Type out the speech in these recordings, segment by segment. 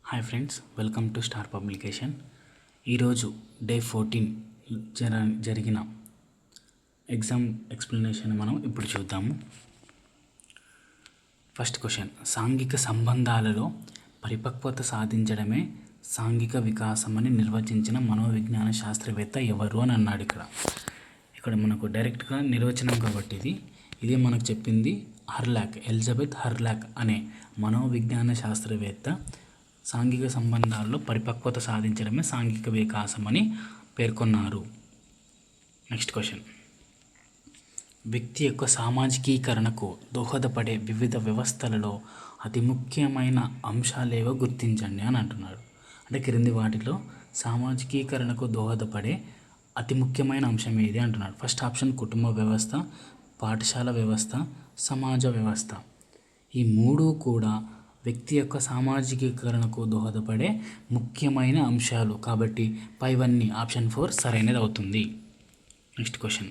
Hi friends, welcome to star publication. ఈరోజు day 14 జరిగిన exam explanation మనం ఇప్పుడు చూద్దాము. ఫస్ట్ క్వశ్చన్, సాంఘిక సంబంధాలలో పరిపక్వత సాధించడమే సాంఘిక వికాసం అని నిర్వచించిన మనోవిజ్ఞాన శాస్త్రవేత్త ఎవరు అని అన్నాడు. ఇక్కడ మనకు డైరెక్ట్గా నిర్వచనం కాబట్టి ఇది మనకు చెప్పింది ఎలిజబెత్ హర్లాక్ అనే మనోవిజ్ఞాన శాస్త్రవేత్త సాంఘిక సంబంధాల్లో పరిపక్వత సాధించడమే సాంఘిక వికాసం అని పేర్కొన్నారు. నెక్స్ట్ క్వశ్చన్, వ్యక్తి యొక్క సామాజికీకరణకు దోహదపడే వివిధ వ్యవస్థలలో అతి ముఖ్యమైన అంశాలేవో గుర్తించండి అని అంటున్నాడు. అంటే క్రింది వాటిలో సామాజికీకరణకు దోహదపడే అతి ముఖ్యమైన అంశం ఏది అంటున్నాడు. ఫస్ట్ ఆప్షన్ కుటుంబ వ్యవస్థ, పాఠశాల వ్యవస్థ, సమాజ వ్యవస్థ. ఈ మూడు కూడా వ్యక్తి యొక్క సామాజికీకరణకు దోహదపడే ముఖ్యమైన అంశాలు కాబట్టి పైవన్నీ ఆప్షన్ 4 సరైనది అవుతుంది. నెక్స్ట్ క్వశ్చన్,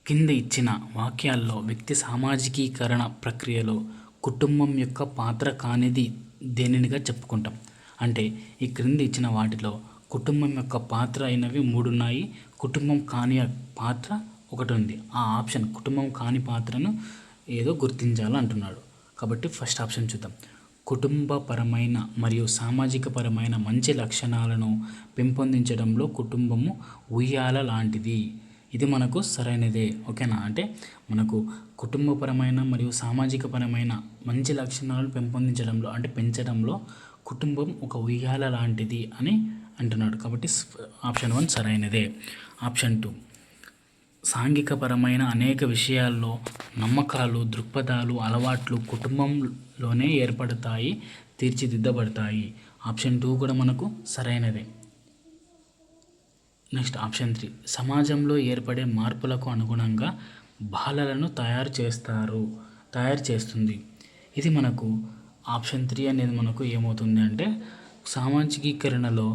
కింద ఇచ్చిన వాక్యాల్లో వ్యక్తి సామాజికీకరణ ప్రక్రియలో కుటుంబం యొక్క పాత్ర కానిది దేనినిగా చెప్పుకుంటాం. అంటే ఈ క్రింద ఇచ్చిన వాటిలో కుటుంబం యొక్క పాత్ర అయినవి 3 ఉన్నాయి, కుటుంబం కాని పాత్ర ఒకటి ఉంది. ఆ ఆప్షన్ కుటుంబం కాని పాత్రను ఏదో గుర్తించాలంటున్నాడు. కాబట్టి ఫస్ట్ ఆప్షన్ చూద్దాం. కుటుంబపరమైన మరియు సామాజిక పరమైన మంచి లక్షణాలను పెంపొందించడంలో కుటుంబము ఉయ్యాల లాంటిది. ఇది మనకు సరైనదే. ఓకేనా? అంటే మనకు కుటుంబపరమైన మరియు సామాజిక పరమైన మంచి లక్షణాలను పెంపొందించడంలో అంటే పెంచడంలో కుటుంబం ఒక ఉయ్యాల లాంటిది అని అంటున్నాడు. కాబట్టి ఆప్షన్ 1 సరైనదే. ఆప్షన్ 2, సాంఘికపరమైన అనేక విషయాల్లో నమ్మకాలు, దృక్పథాలు, అలవాట్లు కుటుంబంలోనే ఏర్పడతాయి, తీర్చిదిద్దబడతాయి. ఆప్షన్ 2 కూడా మనకు సరైనదే. నెక్స్ట్ ఆప్షన్ 3, సమాజంలో ఏర్పడే మార్పులకు అనుగుణంగా బాలలను తయారు చేస్తుంది. ఇది మనకు ఆప్షన్ 3 అనేది మనకు ఏమవుతుంది అంటే సామాజికీకరణలో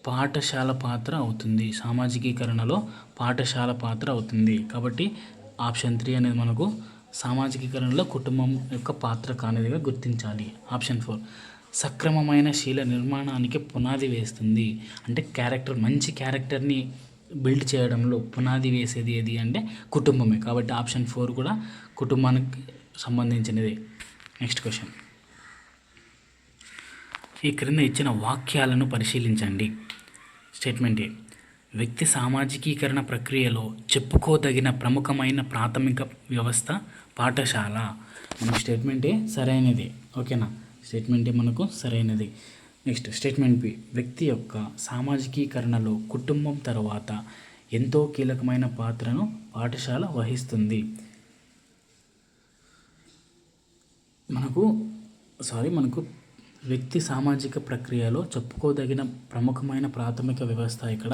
పాఠశాల పాత్ర అవుతుంది. సామాజికీకరణలో పాఠశాల పాత్ర అవుతుంది. కాబట్టి ఆప్షన్ 3 అనేది మనకు సామాజికీకరణలో కుటుంబం యొక్క పాత్ర కానిదిగా గుర్తించాలి. ఆప్షన్ 4, సక్రమమైన శీల నిర్మాణానికి పునాది వేస్తుంది. అంటే మంచి క్యారెక్టర్ని బిల్డ్ చేయడంలో పునాది వేసేది ఏది అంటే కుటుంబమే. కాబట్టి ఆప్షన్ 4 కూడా కుటుంబానికి సంబంధించినదే. నెక్స్ట్ క్వశ్చన్, ఈ క్రింద ఇచ్చిన వాక్యాలను పరిశీలించండి. స్టేట్మెంట్ ఏ, వ్యక్తి సామాజికీకరణ ప్రక్రియలో చెప్పుకోదగిన ప్రముఖమైన ప్రాథమిక వ్యవస్థ పాఠశాల. మన స్టేట్మెంట్ ఏ సరైనది. ఓకేనా? స్టేట్మెంట్ ఏ మనకు సరైనది. నెక్స్ట్ స్టేట్మెంట్ బి, వ్యక్తి యొక్క సామాజికీకరణలో కుటుంబం తర్వాత ఎంతో కీలకమైన పాత్రను పాఠశాల వహిస్తుంది. మనకు వ్యక్తి సామాజిక ప్రక్రియలో చెప్పుకోదగిన ప్రముఖమైన ప్రాథమిక వ్యవస్థ ఇక్కడ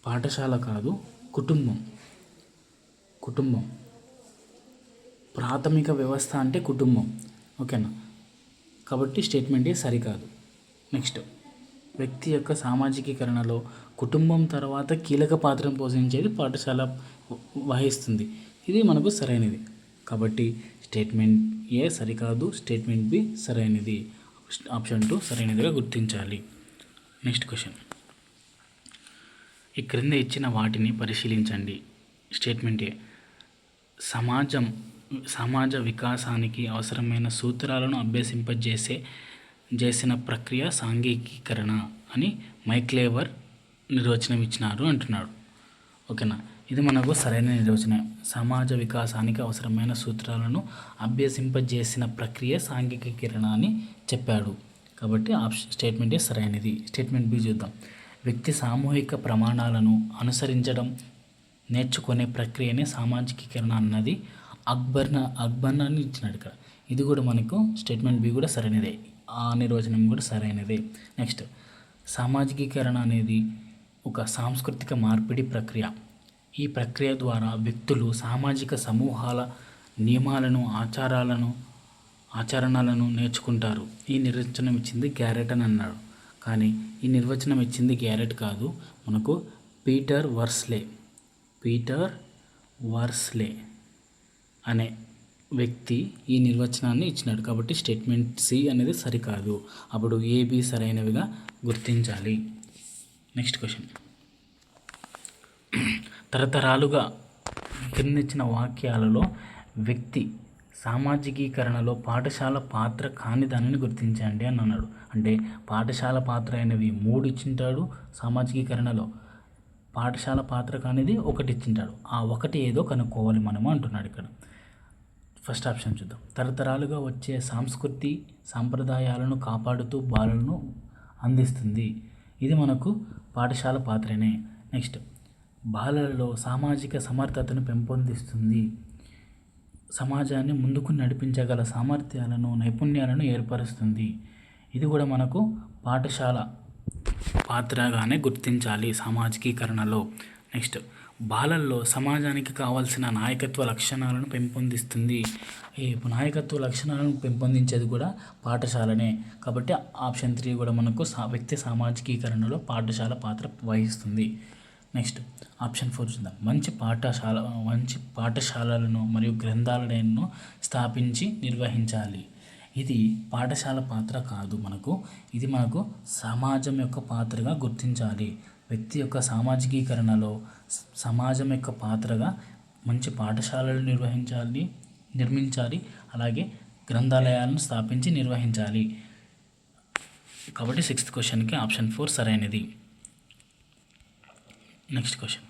పాఠశాల కాదు, కుటుంబం. ప్రాథమిక వ్యవస్థ అంటే కుటుంబం. ఓకేనా? కాబట్టి స్టేట్మెంట్ ఏ సరికాదు. నెక్స్ట్, వ్యక్తి యొక్క సామాజికీకరణలో కుటుంబం తర్వాత కీలక పాత్రను పోషించేది పాఠశాల వహిస్తుంది. ఇది మనకు సరైనది. కాబట్టి స్టేట్మెంట్ ఏ సరికాదు, స్టేట్మెంట్ బి సరైనది. ఆప్షన్ 2 సరైనదిగా గుర్తించాలి. నెక్స్ట్ క్వశ్చన్, ఈ క్రింద ఇచ్చిన వాటిని పరిశీలించండి. స్టేట్మెంట్ ఏ, సమాజ వికాసానికి అవసరమైన సూత్రాలను చేసిన ప్రక్రియ సాంఘికీకరణ అని మైక్లేవర్ నిర్వచనం ఇచ్చినారు అంటున్నాడు. ఓకేనా? ఇది మనకు సరైన నిర్వచనం. సమాజ వికాసానికి అవసరమైన సూత్రాలను అభ్యసింపజేసిన ప్రక్రియ సాంఘికీకరణ అని చెప్పాడు. కాబట్టి స్టేట్మెంట్ ఏ సరైనది. స్టేట్మెంట్ బి చూద్దాం. వ్యక్తి సామూహిక ప్రమాణాలను అనుసరించడం నేర్చుకునే ప్రక్రియనే సామాజికీకరణ అన్నది అక్బర్ అని ఇచ్చినాడు ఇక్కడ. ఇది కూడా మనకు స్టేట్మెంట్ బి కూడా సరైనదే. ఆ నిర్వచనం కూడా సరైనదే. నెక్స్ట్, సామాజికీకరణ అనేది ఒక సాంస్కృతిక మార్పిడి ప్రక్రియ. ఈ ప్రక్రియ ద్వారా వ్యక్తులు సామాజిక సమూహాల నియమాలను, ఆచరణలను నేర్చుకుంటారు. ఈ నిర్వచనం ఇచ్చింది గ్యారెట్ అని అన్నాడు. కానీ ఈ నిర్వచనం ఇచ్చింది గ్యారెట్ కాదు, మనకు పీటర్ వర్స్లే అనే వ్యక్తి ఈ నిర్వచనాన్ని ఇచ్చినాడు కాబట్టి స్టేట్మెంట్ సి అనేది సరికాదు. అప్పుడు ఏబి సరైనవిగా గుర్తించాలి. నెక్స్ట్ క్వశ్చన్, తరతరాలుగా కిందిచ్చిన వాక్యాలలో వ్యక్తి సామాజికీకరణలో పాఠశాల పాత్ర కాని దానిని గుర్తించండి అని అన్నాడు. అంటే పాఠశాల పాత్ర అయినవి 3 ఇచ్చింటాడు, సామాజికీకరణలో పాఠశాల పాత్ర కానిది 1 ఇచ్చింటాడు. ఆ 1 ఏదో కనుక్కోవాలి మనము అంటున్నాడు ఇక్కడ. ఫస్ట్ ఆప్షన్ చూద్దాం. తరతరాలుగా వచ్చే సాంప్రదాయాలను కాపాడుతూ బాలలను అందిస్తుంది. ఇది మనకు పాఠశాల పాత్రనే. నెక్స్ట్, బాలలలో సామాజిక సమర్థతను పెంపొందిస్తుంది. సమాజాన్ని ముందుకు నడిపించగల సామర్థ్యాలను, నైపుణ్యాలను ఏర్పరుస్తుంది. ఇది కూడా మనకు పాఠశాల పాత్రగానే గుర్తించాలి సామాజికీకరణలో. నెక్స్ట్, బాలల్లో సమాజానికి కావాల్సిన నాయకత్వ లక్షణాలను పెంపొందిస్తుంది. ఈ నాయకత్వ లక్షణాలను పెంపొందించేది కూడా పాఠశాలనే. కాబట్టి ఆప్షన్ 3 కూడా మనకు వ్యక్తి సామాజికీకరణలో పాఠశాల పాత్ర వహిస్తుంది. నెక్స్ట్, ఆప్షన్ 4 చూద్దాం. మంచి పాఠశాలలను మరియు గ్రంథాలయాలను స్థాపించి నిర్వహించాలి. ఇది పాఠశాల పాత్ర కాదు మనకు, ఇది మనకు సమాజం యొక్క పాత్రగా గుర్తించాలి. వ్యక్తి యొక్క సామాజికీకరణలో సమాజం యొక్క పాత్రగా మంచి పాఠశాలలు నిర్మించాలి, అలాగే గ్రంథాలయాలను స్థాపించి నిర్వహించాలి. కాబట్టి 6th క్వశ్చన్కి ఆప్షన్ 4 సరైనది. నెక్స్ట్ క్వశ్చన్,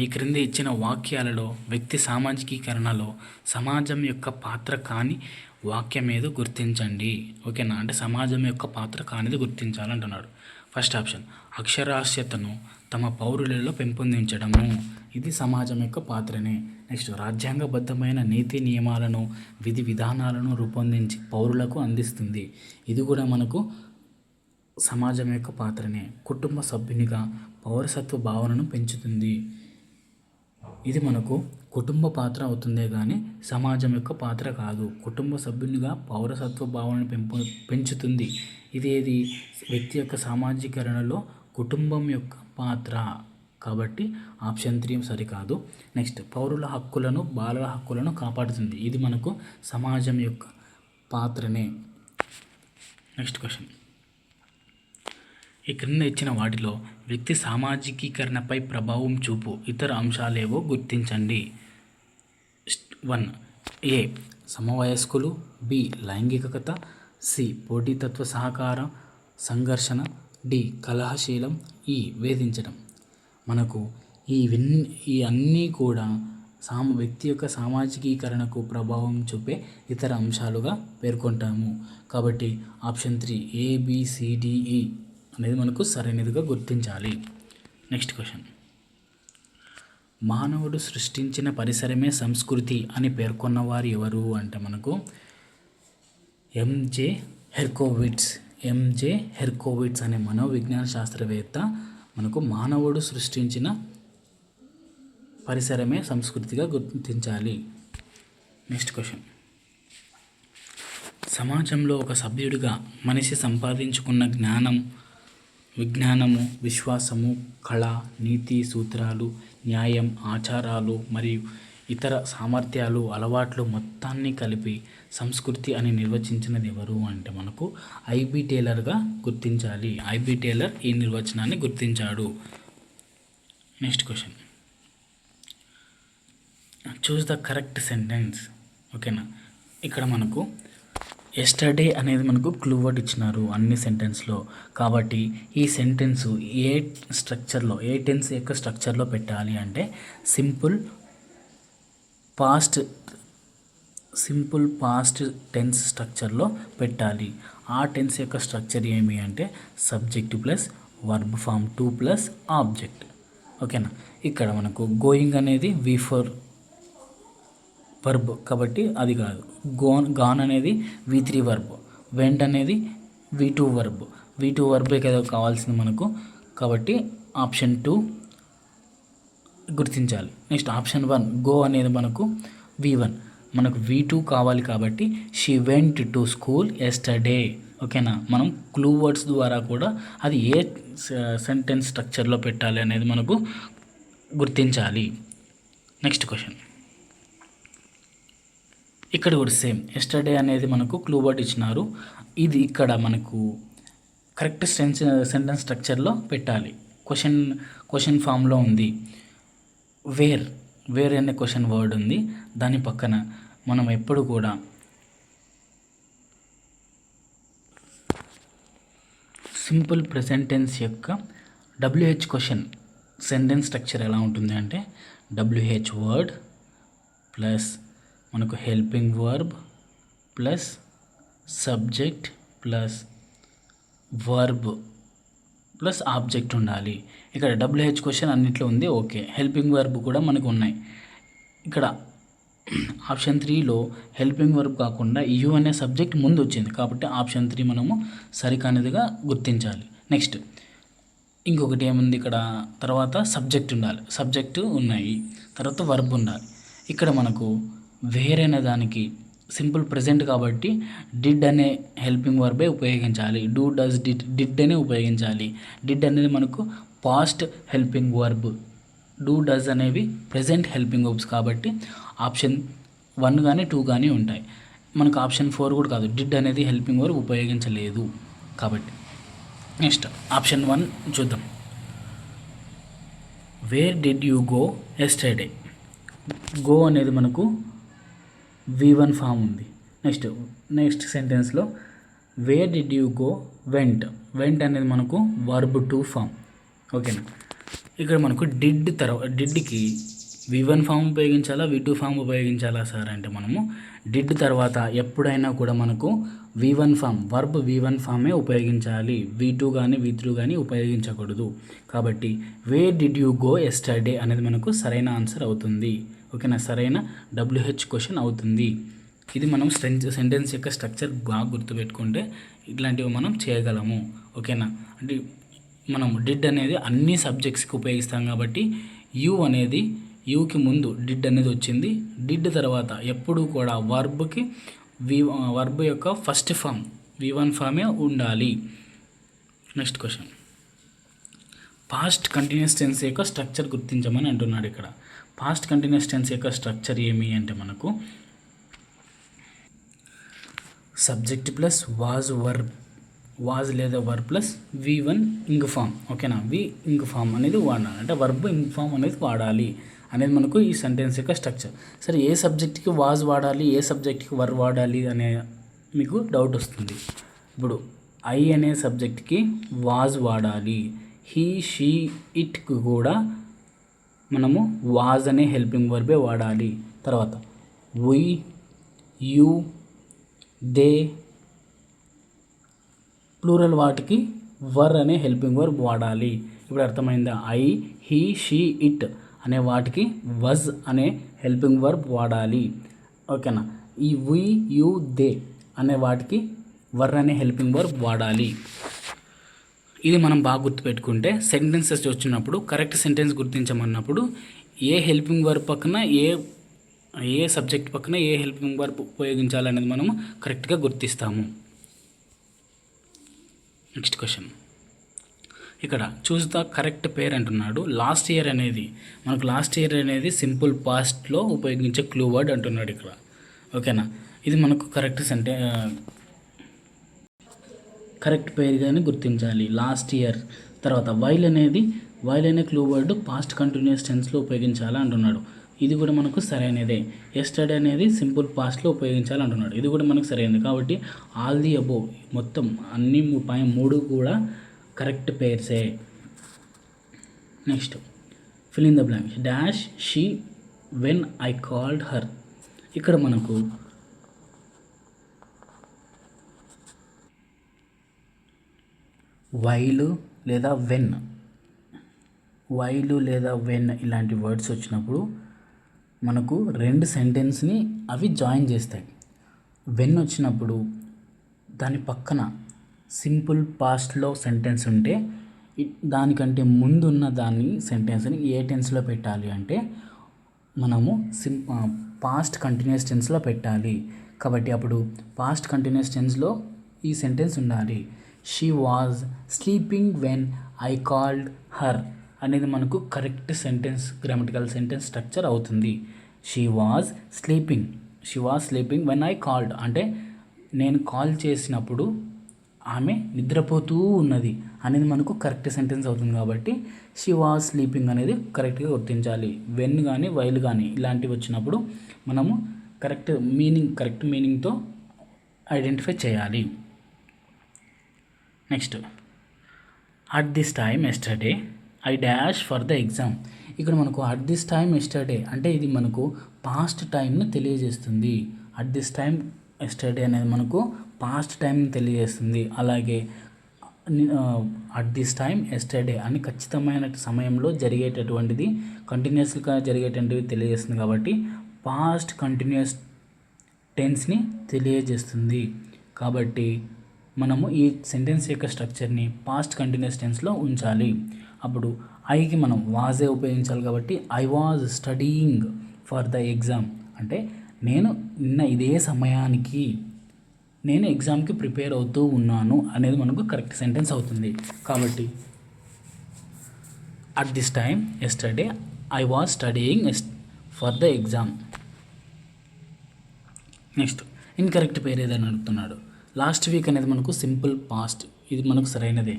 ఈ క్రింది ఇచ్చిన వాక్యాలలో వ్యక్తి సామాజికీకరణలో సమాజం యొక్క పాత్ర కాని వాక్యం ఏదో గుర్తించండి. ఓకేనా, అంటే సమాజం యొక్క పాత్ర కానిది గుర్తించాలంటున్నాడు. ఫస్ట్ ఆప్షన్, అక్షరాస్యతను తమ పౌరులలో పెంపొందించడము. ఇది సమాజం యొక్క పాత్రనే. నెక్స్ట్, రాజ్యాంగబద్ధమైన నీతి నియమాలను, విధి విధానాలను రూపొందించి పౌరులకు అందిస్తుంది. ఇది కూడా మనకు సమాజం యొక్క పాత్రనే. కుటుంబ సభ్యునిగా పౌరసత్వ భావనను పెంచుతుంది. ఇది మనకు కుటుంబ పాత్ర అవుతుందే కానీ సమాజం యొక్క పాత్ర కాదు. కుటుంబ సభ్యునిగా పౌరసత్వ భావనను పెంచుతుంది. ఇది ఏది వ్యక్తి యొక్క సామాజికరణలో కుటుంబం యొక్క పాత్ర. కాబట్టి ఆప్షన్ 3 సరికాదు. నెక్స్ట్, పౌరుల హక్కులను, బాలల హక్కులను కాపాడుతుంది. ఇది మనకు సమాజం యొక్క పాత్రనే. నెక్స్ట్ క్వశ్చన్, ఈ క్రింద ఇచ్చిన వాటిలో వ్యక్తి సామాజికీకరణపై ప్రభావం చూపు ఇతర అంశాలేవో గుర్తించండి. 1, ఏ సమవయస్కులు, బి లైంగికత, సి పోటీతత్వ సహకారం సంఘర్షణ, డి కలహశీలం, ఈ వేధించడం. మనకు ఈ అన్నీ కూడా వ్యక్తి యొక్క సామాజికీకరణకు ప్రభావం చూపే ఇతర అంశాలుగా పేర్కొంటాము. కాబట్టి ఆప్షన్ 3 ABCDE అనేది మనకు సరైనదిగా గుర్తించాలి. నెక్స్ట్ క్వశ్చన్, మానవుడు సృష్టించిన పరిసరమే సంస్కృతి అని పేర్కొన్నవారు ఎవరు అంటే మనకు ఎంజే హెర్కోవిట్స్ అనే మనోవిజ్ఞాన శాస్త్రవేత్త మనకు మానవుడు సృష్టించిన పరిసరమే సంస్కృతిగా గుర్తించాలి. నెక్స్ట్ క్వశ్చన్, సమాజంలో ఒక సభ్యుడిగా మనిషి సంపాదించుకున్న విజ్ఞానము, విశ్వాసము, కళ, నీతి సూత్రాలు, న్యాయం, ఆచారాలు మరియు ఇతర సామర్థ్యాలు, అలవాట్లు మొత్తాన్ని కలిపి సంస్కృతి అని నిర్వచించినది ఎవరు అంటే మనకు ఐబి టేలర్గా గుర్తించాలి. ఐబి టేలర్ ఈ నిర్వచనాన్ని గుర్తించాడు. Next question, choose the correct sentence. ఓకేనా, ఇక్కడ మనకు ఎస్టర్డే అనేది మనకు క్లూ వర్డ్ ఇచ్చినారు అన్ని సెంటెన్స్లో. కాబట్టి ఈ సెంటెన్స్ ఏ స్ట్రక్చర్లో, ఏ టెన్స్ యొక్క స్ట్రక్చర్లో పెట్టాలి అంటే సింపుల్ పాస్ట్ టెన్స్ స్ట్రక్చర్లో పెట్టాలి. ఆ టెన్స్ యొక్క స్ట్రక్చర్ ఏమి అంటే subject plus verb form 2 plus object. ఓకేనా, ఇక్కడ మనకు గోయింగ్ అనేది V4 వర్బ్ కాబట్టి అది కాదు. గాన్ అనేది V3 వర్బ్, వెంట్ అనేది V2 వర్బే కదా కావాల్సింది మనకు. కాబట్టి ఆప్షన్ 2 గుర్తించాలి. నెక్స్ట్ ఆప్షన్ 1 గో అనేది మనకు V1, మనకు V2 కావాలి కాబట్టి she went to school yesterday. ఓకేనా, మనం క్లూ వర్డ్స్ ద్వారా కూడా అది ఏ సెంటెన్స్ స్ట్రక్చర్లో పెట్టాలి అనేది మనకు గుర్తించాలి. నెక్స్ట్ క్వశ్చన్, ఇక్కడ కూడా సేమ్ ఎస్టర్డే అనేది మనకు క్లూ వర్డ్ ఇచ్చినారు. ఇది ఇక్కడ మనకు కరెక్ట్ సెంటెన్స్ స్ట్రక్చర్లో పెట్టాలి. క్వశ్చన్ ఫామ్లో ఉంది. వేర్ అనే క్వశ్చన్ వర్డ్ ఉంది. దాని పక్కన మనం ఎప్పుడు కూడా సింపుల్ ప్రెజెంట్ టెన్స్ యొక్క WH క్వశ్చన్ సెంటెన్స్ స్ట్రక్చర్ ఎలా ఉంటుంది అంటే WH వర్డ్ ప్లస్ మనకు helping verb plus subject plus verb plus object ఉండాలి. ఇక్కడ WH క్వశ్చన్ అన్నిట్లో ఉంది. ఓకే, హెల్పింగ్ వర్బ్ కూడా మనకు ఉన్నాయి. ఇక్కడ ఆప్షన్ 3లో హెల్పింగ్ వర్బ్ కాకుండా యు అనే సబ్జెక్ట్ ముందు వచ్చింది కాబట్టి ఆప్షన్ 3 మనము సరికానిదిగా గుర్తించాలి. నెక్స్ట్ ఇంకొకటి ఏముంది ఇక్కడ, తర్వాత సబ్జెక్ట్ ఉండాలి. సబ్జెక్టు ఉన్నాయి, తర్వాత వర్బ్ ఉండాలి. ఇక్కడ మనకు వేరైన దానికి సింపుల్ ప్రెజెంట్ కాబట్టి డిడ్ అనే హెల్పింగ్ వర్బే ఉపయోగించాలి. డూ డస్ డిడ్ అనే ఉపయోగించాలి. డిడ్ అనేది మనకు past helping verb, do does అనేవి ప్రెజెంట్ హెల్పింగ్ వర్బ్స్ కాబట్టి ఆప్షన్ 1 కానీ 2 కానీ ఉంటాయి. మనకు ఆప్షన్ 4 కూడా కాదు, డిడ్ అనేది హెల్పింగ్ వర్బ్ ఉపయోగించలేదు కాబట్టి. నెక్స్ట్ ఆప్షన్ 1 చూద్దాం. Where did you go yesterday. Go అనేది మనకు V1 ఫామ్ ఉంది. నెక్స్ట్ సెంటెన్స్లో where did you go went అనేది మనకు వర్బ్ 2 ఫామ్. ఓకేనా, ఇక్కడ మనకు డిడ్కి V1 ఫామ్ ఉపయోగించాలా V2 ఫామ్ ఉపయోగించాలా సార్ అంటే మనము డిడ్ తర్వాత ఎప్పుడైనా కూడా మనకు V1 ఫామ్ వర్బ్ V1 ఫామే ఉపయోగించాలి. V2 కానీ V3 కానీ ఉపయోగించకూడదు. కాబట్టి wear did you go yesterday అనేది మనకు సరైన ఆన్సర్ అవుతుంది. ఓకేనా, సరైన WH క్వశ్చన్ అవుతుంది. ఇది మనం సెంటెన్స్ యొక్క స్ట్రక్చర్ బాగా గుర్తుపెట్టుకుంటే ఇట్లాంటివి మనం చేయగలము. ఓకేనా, అంటే మనం డిడ్ అనేది అన్ని సబ్జెక్ట్స్కి ఉపయోగిస్తాం కాబట్టి యూకి ముందు డిడ్ అనేది వచ్చింది. డిడ్ తర్వాత ఎప్పుడు కూడా వర్బ్ యొక్క ఫస్ట్ ఫామ్ V1 ఫామే ఉండాలి. Next question, past continuous tense యొక్క స్ట్రక్చర్ గుర్తించమని అంటున్నాడు. ఇక్కడ పాస్ట్ కంటిన్యూస్ టెన్స్ యొక్క స్ట్రక్చర్ ఏమి అంటే మనకు సబ్జెక్ట్ ప్లస్ వాజ్ లేదా verb plus V1 ing form. ఓకేనా, ఇంగ్ ఫామ్ అనేది వాడాలి, అంటే వర్బ్ ఇంగ్ ఫామ్ అనేది వాడాలి అనేది మనకు ఈ సెంటెన్స్ యొక్క స్ట్రక్చర్. సరే, ఏ సబ్జెక్ట్కి వాజ్ వాడాలి, ఏ సబ్జెక్ట్కి వర్బ్ వాడాలి అనే మీకు డౌట్ వస్తుంది. ఇప్పుడు ఐ అనే సబ్జెక్ట్కి వాజ్ వాడాలి. హీ షీ ఇట్కి కూడా మనము వాజ్ అనే హెల్పింగ్ వర్బే వాడాలి. తర్వాత వి యూ దే ప్లూరల్ వాటికి వర్ అనే హెల్పింగ్ వర్బ్ వాడాలి. ఇప్పుడు అర్థమైందా? ఐ హీ షీ ఇట్ అనే వాటికి వజ్ అనే హెల్పింగ్ వర్బ్ వాడాలి. ఓకేనా, ఈ వి యూ దే అనే వాటికి వర్ అనే హెల్పింగ్ వర్బ్ వాడాలి. ఇది మనం బాగా గుర్తుపెట్టుకుంటే సెంటెన్సెస్ వచ్చినప్పుడు కరెక్ట్ సెంటెన్స్ గుర్తించమన్నప్పుడు ఏ హెల్పింగ్ వర్బ్ పక్కన ఏ సబ్జెక్ట్ పక్కన ఏ హెల్పింగ్ వర్బ్ ఉపయోగించాలనేది మనము కరెక్ట్గా గుర్తిస్తాము. నెక్స్ట్ క్వశ్చన్, ఇక్కడ చూస్ ద కరెక్ట్ పేర్ అంటున్నాడు. లాస్ట్ ఇయర్ అనేది సింపుల్ పాస్ట్లో ఉపయోగించే క్లూ వర్డ్ అంటున్నాడు ఇక్కడ. ఓకేనా, ఇది మనకు కరెక్ట్ పేరుగానే గుర్తించాలి. లాస్ట్ ఇయర్ తర్వాత వైల్ అనే క్లూ వర్డ్ పాస్ట్ కంటిన్యూస్ టెన్స్లో ఉపయోగించాలి అంటున్నాడు. ఇది కూడా మనకు సరైనదే. ఎస్టర్డే అనేది సింపుల్ పాస్ట్లో ఉపయోగించాలి అంటున్నాడు. ఇది కూడా మనకు సరైనది. కాబట్టి ఆల్ ది అబోవ్ మొత్తం అన్ని 3 కూడా కరెక్ట్ పేర్సే. Next fill in the blanks. Dash she when I called her. ఇక్కడ మనకు వైలు లేదా వెన్ ఇలాంటి వర్డ్స్ వచ్చినప్పుడు మనకు 2 సెంటెన్స్ని అవి జాయిన్ చేస్తాయి. వెన్ వచ్చినప్పుడు దాని పక్కన సింపుల్ పాస్ట్లో సెంటెన్స్ ఉంటే దానికంటే ముందున్న దాని సెంటెన్స్ని ఏ టెన్స్లో పెట్టాలి అంటే మనము పాస్ట్ కంటిన్యూస్ టెన్స్లో పెట్టాలి. కాబట్టి అప్పుడు పాస్ట్ కంటిన్యూస్ టెన్స్లో ఈ సెంటెన్స్ ఉండాలి. She was sleeping when I called her అనేది మనకు correct sentence grammatical sentence structure అవుతుంది. She was sleeping she was sleeping when I called అంటే నేను కాల్ చేసినప్పుడు ఆమె నిద్రపోతూ ఉన్నది అనేది మనకు కరెక్ట్ సెంటెన్స్ అవుతుంది కాబట్టి షీ వాజ్ స్లీపింగ్ అనేది కరెక్ట్గా గుర్తించాలి. వెన్ కానీ వైల్ కానీ ఇలాంటివి వచ్చినప్పుడు మనము కరెక్ట్ మీనింగ్తో ఐడెంటిఫై చేయాలి. Next, at this time yesterday I dash for the exam. ఇక్కడ మనకు అట్ దిస్ టైమ్ ఎస్టర్డే అంటే ఇది మనకు పాస్ట్ టైంను తెలియజేస్తుంది. అట్ దిస్ టైమ్ ఎస్టర్డే అనేది మనకు పాస్ట్ టైంని తెలియజేస్తుంది. అలాగే అట్ దిస్ టైమ్ ఎస్టర్డే అని ఖచ్చితమైన సమయంలో జరిగేటటువంటిది కంటిన్యూస్గా జరిగేటువంటివి తెలియజేస్తుంది కాబట్టి పాస్ట్ కంటిన్యూస్ టెన్స్ని తెలియజేస్తుంది. కాబట్టి మనము ఈ సెంటెన్స్ యొక్క స్ట్రక్చర్ని పాస్ట్ కంటిన్యూస్ టెన్స్లో ఉంచాలి. అప్పుడు ఐకి మనం వాజే ఉపయోగించాలి కాబట్టి I was studying for the exam అంటే నేను నిన్న ఇదే సమయానికి నేను ఎగ్జామ్కి ప్రిపేర్ అవుతూ ఉన్నాను అనేది మనకు కరెక్ట్ సెంటెన్స్ అవుతుంది. కాబట్టి at this time yesterday I was studying for the exam. Next, incorrect పేరు ఏదైనా అడుగుతున్నాడు. లాస్ట్ వీక్ అనేది మనకు సింపుల్ పాస్ట్, ఇది మనకు సరైనదే.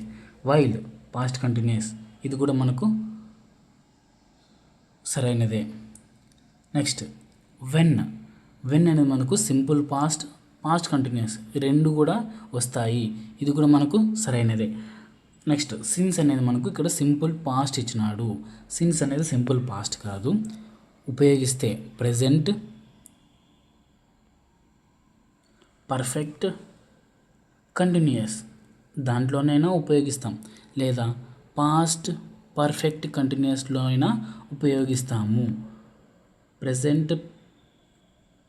వైల్ పాస్ట్ కంటిన్యూస్, ఇది కూడా మనకు సరైనదే. నెక్స్ట్, వెన్ అనేది మనకు సింపుల్ పాస్ట్ కంటిన్యూస్, ఈ రెండు కూడా వస్తాయి, ఇది కూడా మనకు సరైనదే. నెక్స్ట్, సిన్స్ అనేది మనకు ఇక్కడ సింపుల్ పాస్ట్ ఇచ్చినాడు. సిన్స్ అనేది సింపుల్ పాస్ట్ కాదు, ఉపయోగిస్తే ప్రెజెంట్ పర్ఫెక్ట్ కంటిన్యూస్ దాంట్లోనైనా ఉపయోగిస్తాం, లేదా పాస్ట్ పర్ఫెక్ట్ కంటిన్యూస్లో అయినా ఉపయోగిస్తాము. ప్రెజెంట్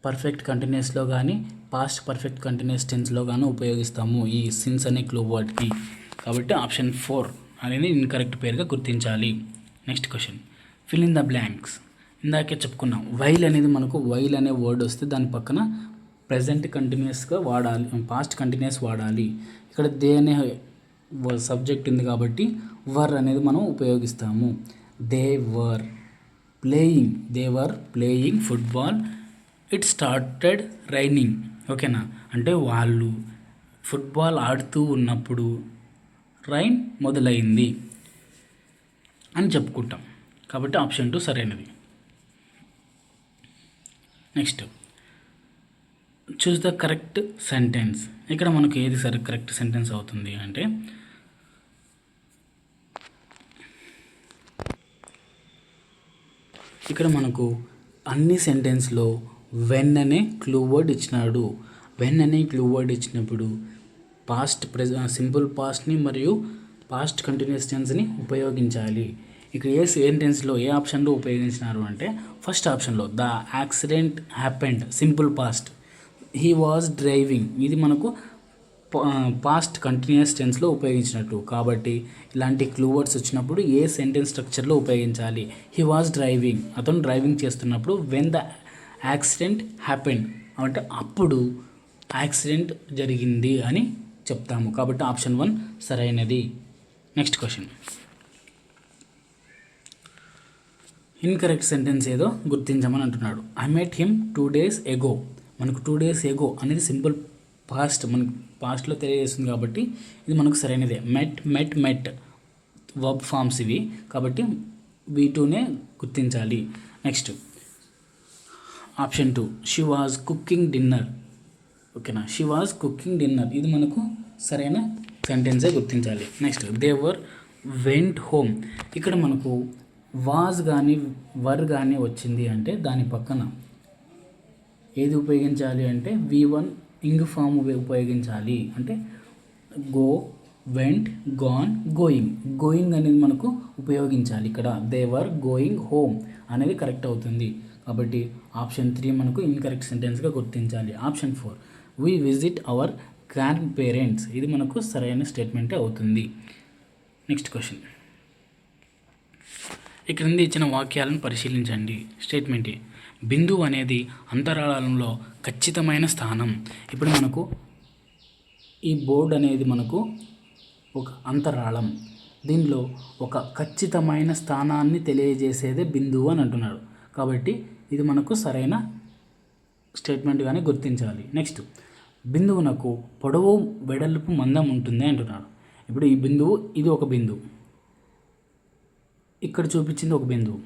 పర్ఫెక్ట్ కంటిన్యూస్లో కానీ పాస్ట్ పర్ఫెక్ట్ కంటిన్యూస్ టెన్స్లో కానీ ఉపయోగిస్తాము ఈ సిన్స్ అనే క్లూ వర్డ్కి. కాబట్టి ఆప్షన్ 4 అనేది ఇన్కరెక్ట్ పేరుగా గుర్తించాలి. Next question, fill in the blanks. ఇందాకే చెప్పుకున్నాం వైల్ అనేది మనకు వైల్ అనే వర్డ్ వస్తే దాని పక్కన ప్రెజెంట్ కంటిన్యూస్గా వాడాలి, పాస్ట్ కంటిన్యూస్ వాడాలి. ఇక్కడ దే అనే సబ్జెక్ట్ ఉంది కాబట్టి వర్ అనేది మనం ఉపయోగిస్తాము. They were playing football, it started raining. ఓకేనా, అంటే వాళ్ళు ఫుట్బాల్ ఆడుతూ ఉన్నప్పుడు రైన్ మొదలైంది అని చెప్పుకుంటాం. కాబట్టి ఆప్షన్ 2 సరైనది. Next, choose the correct sentence. ఇక్కడ మనకు ఏది కరెక్ట్ సెంటెన్స్ అవుతుంది అంటే ఇక్కడ మనకు అన్ని సెంటెన్స్లో వెన్ అనే క్లూ వర్డ్ ఇచ్చినాడు. వెన్ అనే క్లూ వర్డ్ ఇచ్చినప్పుడు పాస్ట్ సింపుల్ పాస్ట్ని మరియు పాస్ట్ కంటిన్యూస్ టెన్స్ని ఉపయోగించాలి. ఇక్కడ ఏ సెంటెన్స్లో ఏ ఆప్షన్లో ఉపయోగించినారు అంటే ఫస్ట్ ఆప్షన్లో the accident happened simple past, he was driving ఇది మనకు పాస్ట్ కంటిన్యూస్ టెన్స్లో ఉపయోగించినట్టు. కాబట్టి ఇలాంటి క్లూ వర్డ్స్ వచ్చినప్పుడు ఏ సెంటెన్స్ స్ట్రక్చర్లో ఉపయోగించాలి. హీ వాజ్ డ్రైవింగ్, అతను డ్రైవింగ్ చేస్తున్నప్పుడు వెన్ ద యాక్సిడెంట్ హ్యాపెండ్ అంటే అప్పుడు యాక్సిడెంట్ జరిగింది అని చెప్తాము. కాబట్టి ఆప్షన్ 1 సరైనది. నెక్స్ట్ క్వశ్చన్, ఇన్కరెక్ట్ సెంటెన్స్ ఏదో గుర్తించమని అంటున్నాడు. I met him 2 days ago. మనకు 2 days ago అనేది సింపుల్ పాస్ట్, మనకు పాస్ట్లో తెలియజేస్తుంది కాబట్టి ఇది మనకు సరైనదే. మెట్ వర్బ్ ఫామ్స్ ఇవి కాబట్టి V2నే గుర్తించాలి. Next option 2 she was cooking dinner. ఓకేనా, షీ వాజ్ కుకింగ్ డిన్నర్ ఇది మనకు సరైన సెంటెన్సే గుర్తించాలి. Next they went home. ఇక్కడ మనకు వాజ్ కానీ వర్ కానీ వచ్చింది అంటే దాని పక్కన ఏది ఉపయోగించాలి అంటే V1 ఇంగ్ ఫామ్ ఉపయోగించాలి. అంటే గో, వెంట్, గాన్, గోయింగ్ అనేది మనకు ఉపయోగించాలి. ఇక్కడ దే వర్ గోయింగ్ హోమ్ అనేది కరెక్ట్ అవుతుంది. కాబట్టి ఆప్షన్ 3 మనకు ఇన్కరెక్ట్ సెంటెన్స్గా గుర్తించాలి. Option 4 we visit our grand parents ఇది మనకు సరైన స్టేట్మెంటే అవుతుంది. నెక్స్ట్ క్వశ్చన్, ఈ క్రింది ఇచ్చిన వాక్యాలను పరిశీలించండి. స్టేట్మెంట్ ఏ, బిందువు అనేది అంతరాళంలో ఖచ్చితమైన స్థానం. ఇప్పుడు మనకు ఈ బోర్డు అనేది మనకు ఒక అంతరాళం, దీనిలో ఒక ఖచ్చితమైన స్థానాన్ని తెలియజేసేదే బిందువు అని అంటున్నాడు. కాబట్టి ఇది మనకు సరైన స్టేట్మెంట్గానే గుర్తించాలి. నెక్స్ట్, బిందువునకు పొడవు వెడల్పు మందం ఉంటుంది అంటున్నాడు. ఇప్పుడు ఈ బిందువు, ఇది ఒక బిందువు, ఇక్కడ చూపించింది ఒక బిందువు,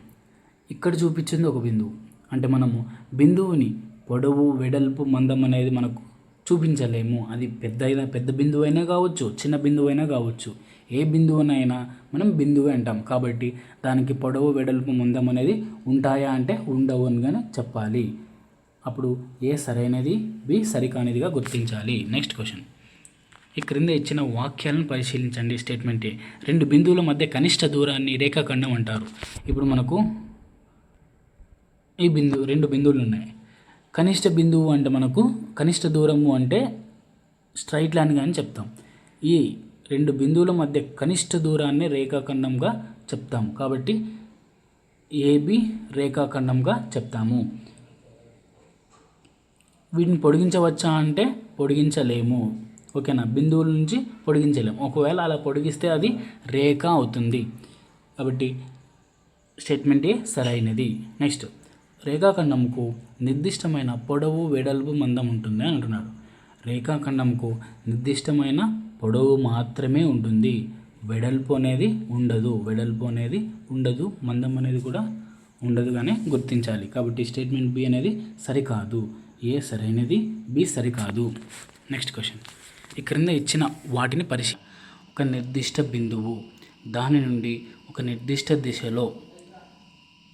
ఇక్కడ చూపించింది ఒక బిందువు. అంటే మనము బిందువుని పొడవు వెడల్పు మందం అనేది మనకు చూపించలేము. అది పెద్ద బిందువు అయినా కావచ్చు, చిన్న బిందువు అయినా కావచ్చు. ఏ బిందువునైనా మనం బిందువు అంటాం. కాబట్టి దానికి పొడవు వెడల్పు మందం అనేది ఉంటాయా అంటే ఉండవు అని చెప్పాలి. అప్పుడు ఏ సరైనది, బి సరికానిదిగా గుర్తించాలి. నెక్స్ట్ క్వశ్చన్, ఈ క్రింద ఇచ్చిన వాక్యాలను పరిశీలించండి. స్టేట్మెంట్ ఏ, రెండు బిందువుల మధ్య కనిష్ట దూరాన్ని రేఖాఖండం అంటారు. ఇప్పుడు మనకు ఈ రెండు బిందువులు ఉన్నాయి. కనిష్ట బిందువు అంటే మనకు కనిష్ట దూరము అంటే స్ట్రైట్ లైన్ కానీ చెప్తాం. ఈ రెండు బిందువుల మధ్య కనిష్ట దూరాన్ని రేఖాఖండంగా చెప్తాం. కాబట్టి ఏబి రేఖాఖండంగా చెప్తాము. వీటిని పొడిగించవచ్చా అంటే పొడిగించలేము. ఓకేనా, బిందువుల నుంచి పొడిగించలేము. ఒకవేళ అలా పొడిగిస్తే అది రేఖ అవుతుంది. కాబట్టి స్టేట్మెంట్ ఏ సరైనది. నెక్స్ట్, రేఖాఖండంకు నిర్దిష్టమైన పొడవు వెడల్పు మందం ఉంటుంది అని అంటున్నాడు. రేఖాఖండంకు నిర్దిష్టమైన పొడవు మాత్రమే ఉంటుంది, వెడల్పు అనేది ఉండదు, మందం అనేది కూడా ఉండదు కానీ గుర్తించాలి. కాబట్టి స్టేట్మెంట్ బి అనేది సరికాదు. ఏ సరైనది, బి సరికాదు. నెక్స్ట్ క్వశ్చన్, ఈ క్రింద ఇచ్చిన వాటిని ఒక నిర్దిష్ట బిందువు దాని నుండి ఒక నిర్దిష్ట దిశలో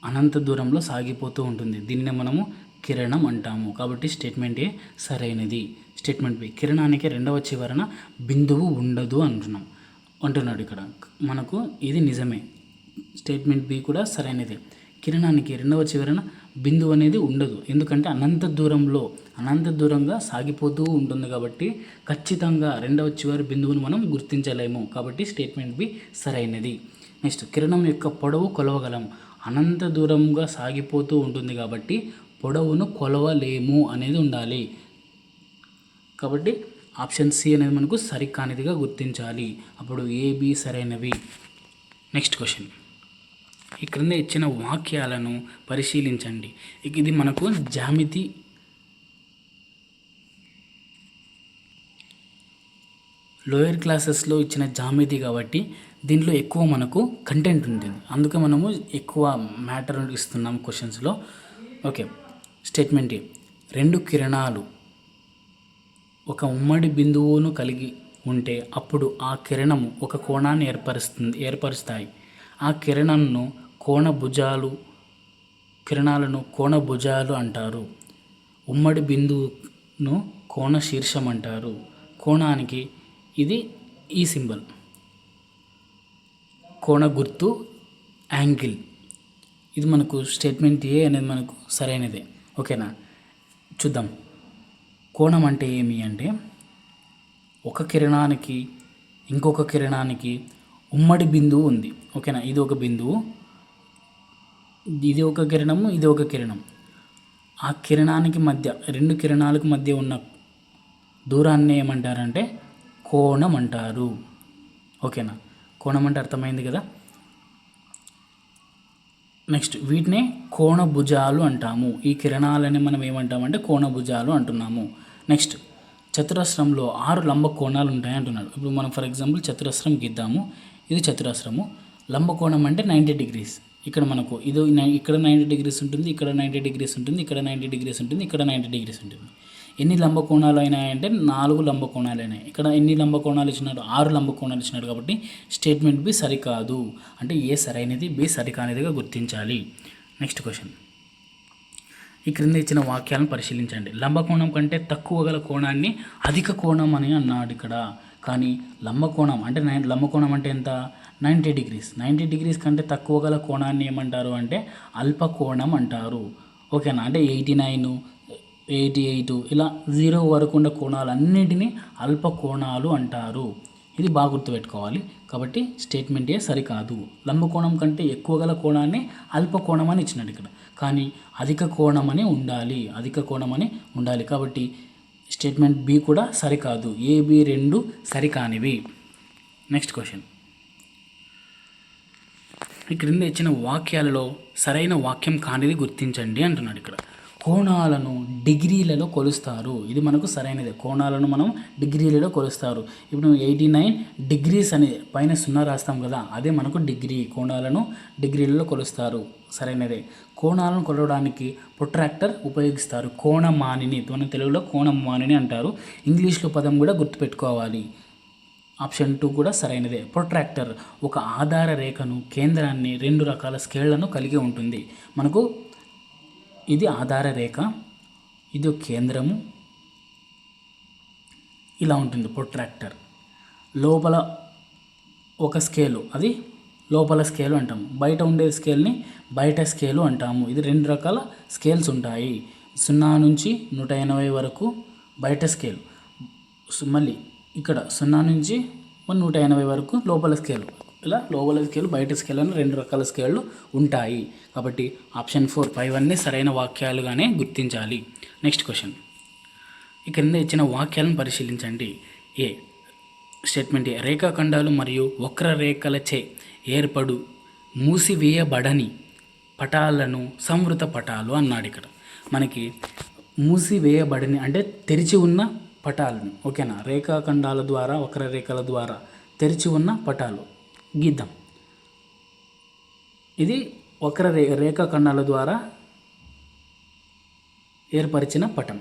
అనంత దూరంలో సాగిపోతూ ఉంటుంది. దీనిని మనము కిరణం అంటాము. కాబట్టి స్టేట్మెంట్ ఏ సరైనది. స్టేట్మెంట్ బి, కిరణానికి రెండవ చివరన బిందువు ఉండదు అంటున్నాడు. ఇక్కడ మనకు ఇది నిజమే. స్టేట్మెంట్ బి కూడా సరైనదే. కిరణానికి రెండవ చివరన బిందువు అనేది ఉండదు. ఎందుకంటే అనంత దూరంగా సాగిపోతూ ఉంటుంది. కాబట్టి ఖచ్చితంగా రెండవ చివరి బిందువును మనం గుర్తించలేము. కాబట్టి స్టేట్మెంట్ బి సరైనది. నెక్స్ట్, కిరణం యొక్క పొడవు కొలవగలం. అనంత దూరంగా సాగిపోతూ ఉంటుంది కాబట్టి పొడవును కొలవలేము అనేది ఉండాలి. కాబట్టి ఆప్షన్ సి అనేది మనకు సరికానిదిగా గుర్తించాలి. అప్పుడు ఏబి సరైనవి. నెక్స్ట్ క్వశ్చన్, ఈ క్రింద ఇచ్చిన వాక్యాలను పరిశీలించండి. ఇది మనకు జ్యామితి లోయర్ క్లాసెస్లో ఇచ్చిన జ్యామితి కాబట్టి దీంట్లో ఎక్కువ మనకు కంటెంట్ ఉంటుంది. అందుకే మనము ఎక్కువ మ్యాటర్ ఇస్తున్నాం క్వశ్చన్స్లో. ఓకే, స్టేట్మెంట్ ఏ, రెండు కిరణాలు ఒక ఉమ్మడి బిందువును కలిగి ఉంటే అప్పుడు ఆ కిరణము ఒక కోణాన్ని ఏర్పరుస్తాయి. ఆ కిరణాలను కోణ భుజాలు అంటారు. ఉమ్మడి బిందువును కోణ శీర్షం అంటారు. కోణానికి ఇది ఈ సింబల్, కోణ గుర్తు, యాంగిల్. ఇది మనకు స్టేట్మెంట్ ఏ అనేది మనకు సరైనదే. ఓకేనా, చూద్దాం. కోణం అంటే ఏమి అంటే ఒక కిరణానికి ఇంకొక కిరణానికి ఉమ్మడి బిందువు ఉంది. ఓకేనా, ఇది ఒక బిందువు, ఇది ఒక కిరణము, ఇది ఒక కిరణం. ఆ కిరణానికి మధ్య, రెండు కిరణాలకు మధ్య ఉన్న దూరాన్ని ఏమంటారంటే కోణం అంటారు. ఓకేనా, కోణం అంటే అర్థమైంది కదా. నెక్స్ట్, వీటినే కోణ భుజాలు అంటాము. ఈ కిరణాలని మనం ఏమంటామంటే కోణ భుజాలు అంటున్నాము. నెక్స్ట్, చతురస్రంలో 6 లంబ కోణాలు ఉంటాయి అంటున్నాడు. ఇప్పుడు మనం ఫర్ ఎగ్జాంపుల్ చతురస్రం గీద్దాము. ఇది చతురస్రము. లంబకోణం అంటే 90 degrees. ఇక్కడ మనకు ఇక్కడ 90 degrees ఉంటుంది, ఇక్కడ 90 degrees ఉంటుంది, ఇక్కడ 90 degrees ఉంటుంది, ఇక్కడ 90 degrees ఉంటుంది. ఎన్ని లంబకోణాలు అయినాయంటే 4 లంబకోణాలు అయినాయి. ఇక్కడ ఎన్ని లంబకోణాలు ఇచ్చినాడు? 6 లంబకోణాలు ఇచ్చినాడు. కాబట్టి స్టేట్మెంట్ బి సరికాదు. అంటే ఏ సరైనది, బి సరికానిదిగా గుర్తించాలి. నెక్స్ట్ క్వశ్చన్, ఈ క్రింద ఇచ్చిన వాక్యాలను పరిశీలించండి. లంబకోణం కంటే తక్కువ గల కోణాన్ని అధిక కోణం అని అన్నాడు ఇక్కడ. కానీ లంబకోణం అంటే ఎంత? 90 degrees. 90 degrees కంటే తక్కువ గల కోణాన్ని ఏమంటారు అంటే అల్పకోణం అంటారు. ఓకేనా, అంటే 89, 88 ఇలా 0 వరకు ఉన్న కోణాలన్నింటినీ అల్పకోణాలు అంటారు. ఇది బాగా గుర్తుపెట్టుకోవాలి. కాబట్టి స్టేట్మెంట్ ఏ సరికాదు. లంబకోణం కంటే ఎక్కువ గల కోణాన్ని అల్పకోణం అని ఇచ్చినాడు ఇక్కడ. కానీ అధిక కోణం అని ఉండాలి. కాబట్టి స్టేట్మెంట్ బి కూడా సరికాదు. ఏ, బి రెండు సరికానివి. నెక్స్ట్ క్వశ్చన్, ఈ క్రింద ఇచ్చిన వాక్యాలలో సరైన వాక్యం కానిది గుర్తించండి అంటున్నాడు ఇక్కడ. కోణాలను డిగ్రీలలో కొలుస్తారు. ఇది మనకు సరైనదే. కోణాలను మనం డిగ్రీలలో కొలుస్తారు. ఇప్పుడు 89 డిగ్రీస్ అని పైన 0 రాస్తాం కదా, అదే మనకు డిగ్రీ. కోణాలను డిగ్రీలలో కొలుస్తారు, సరైనదే. కోణాలను కొలవడానికి ప్రొట్రాక్టర్ ఉపయోగిస్తారు. కోణమానిని మన తెలుగులో కోణమానిని అంటారు. ఇంగ్లీష్లో పదం కూడా గుర్తుపెట్టుకోవాలి. ఆప్షన్ 2 కూడా సరైనదే. ప్రొట్రాక్టర్ ఒక ఆధార రేఖను, కేంద్రాన్ని, 2 రకాల స్కేళ్లను కలిగి ఉంటుంది. మనకు ఇది ఆధార రేఖ, ఇది కేంద్రము, ఇలా ఉంటుంది ప్రొట్రాక్టర్. లోపల ఒక స్కేలు, అది లోపల స్కేలు అంటాము. బయట ఉండే స్కేల్ని బయట స్కేలు అంటాము. ఇది 2 రకాల స్కేల్స్ ఉంటాయి. 0 నుంచి 180 వరకు బయట స్కేల్, మళ్ళీ ఇక్కడ 0 నుంచి 180 వరకు లోపల స్కేలు. ఇలా లోపల స్కేలు, బయట స్కేల్ అని 2 రకాల స్కేళ్ళు ఉంటాయి. కాబట్టి ఆప్షన్ 4 పైవన్నీ సరైన వాక్యాలుగానే గుర్తించాలి. Next question. ఈ క్రింద ఇచ్చిన వాక్యాలను పరిశీలించండి. ఏ స్టేట్మెంట్ ఏ, రేఖాఖండాలు మరియు వక్రరేఖలచే ఏర్పడు మూసివేయబడని పటాలను సంవృత పటాలు అన్నాడు. ఇక్కడ మనకి మూసివేయబడని అంటే తెరిచి ఉన్న పటాలను, ఓకేనా. రేఖాఖండాల ద్వారా, వక్రరేఖల ద్వారా తెరిచి ఉన్న పటాలు గీద్దాం. ఇది రేఖాఖండాల ద్వారా ఏర్పరిచిన పటం.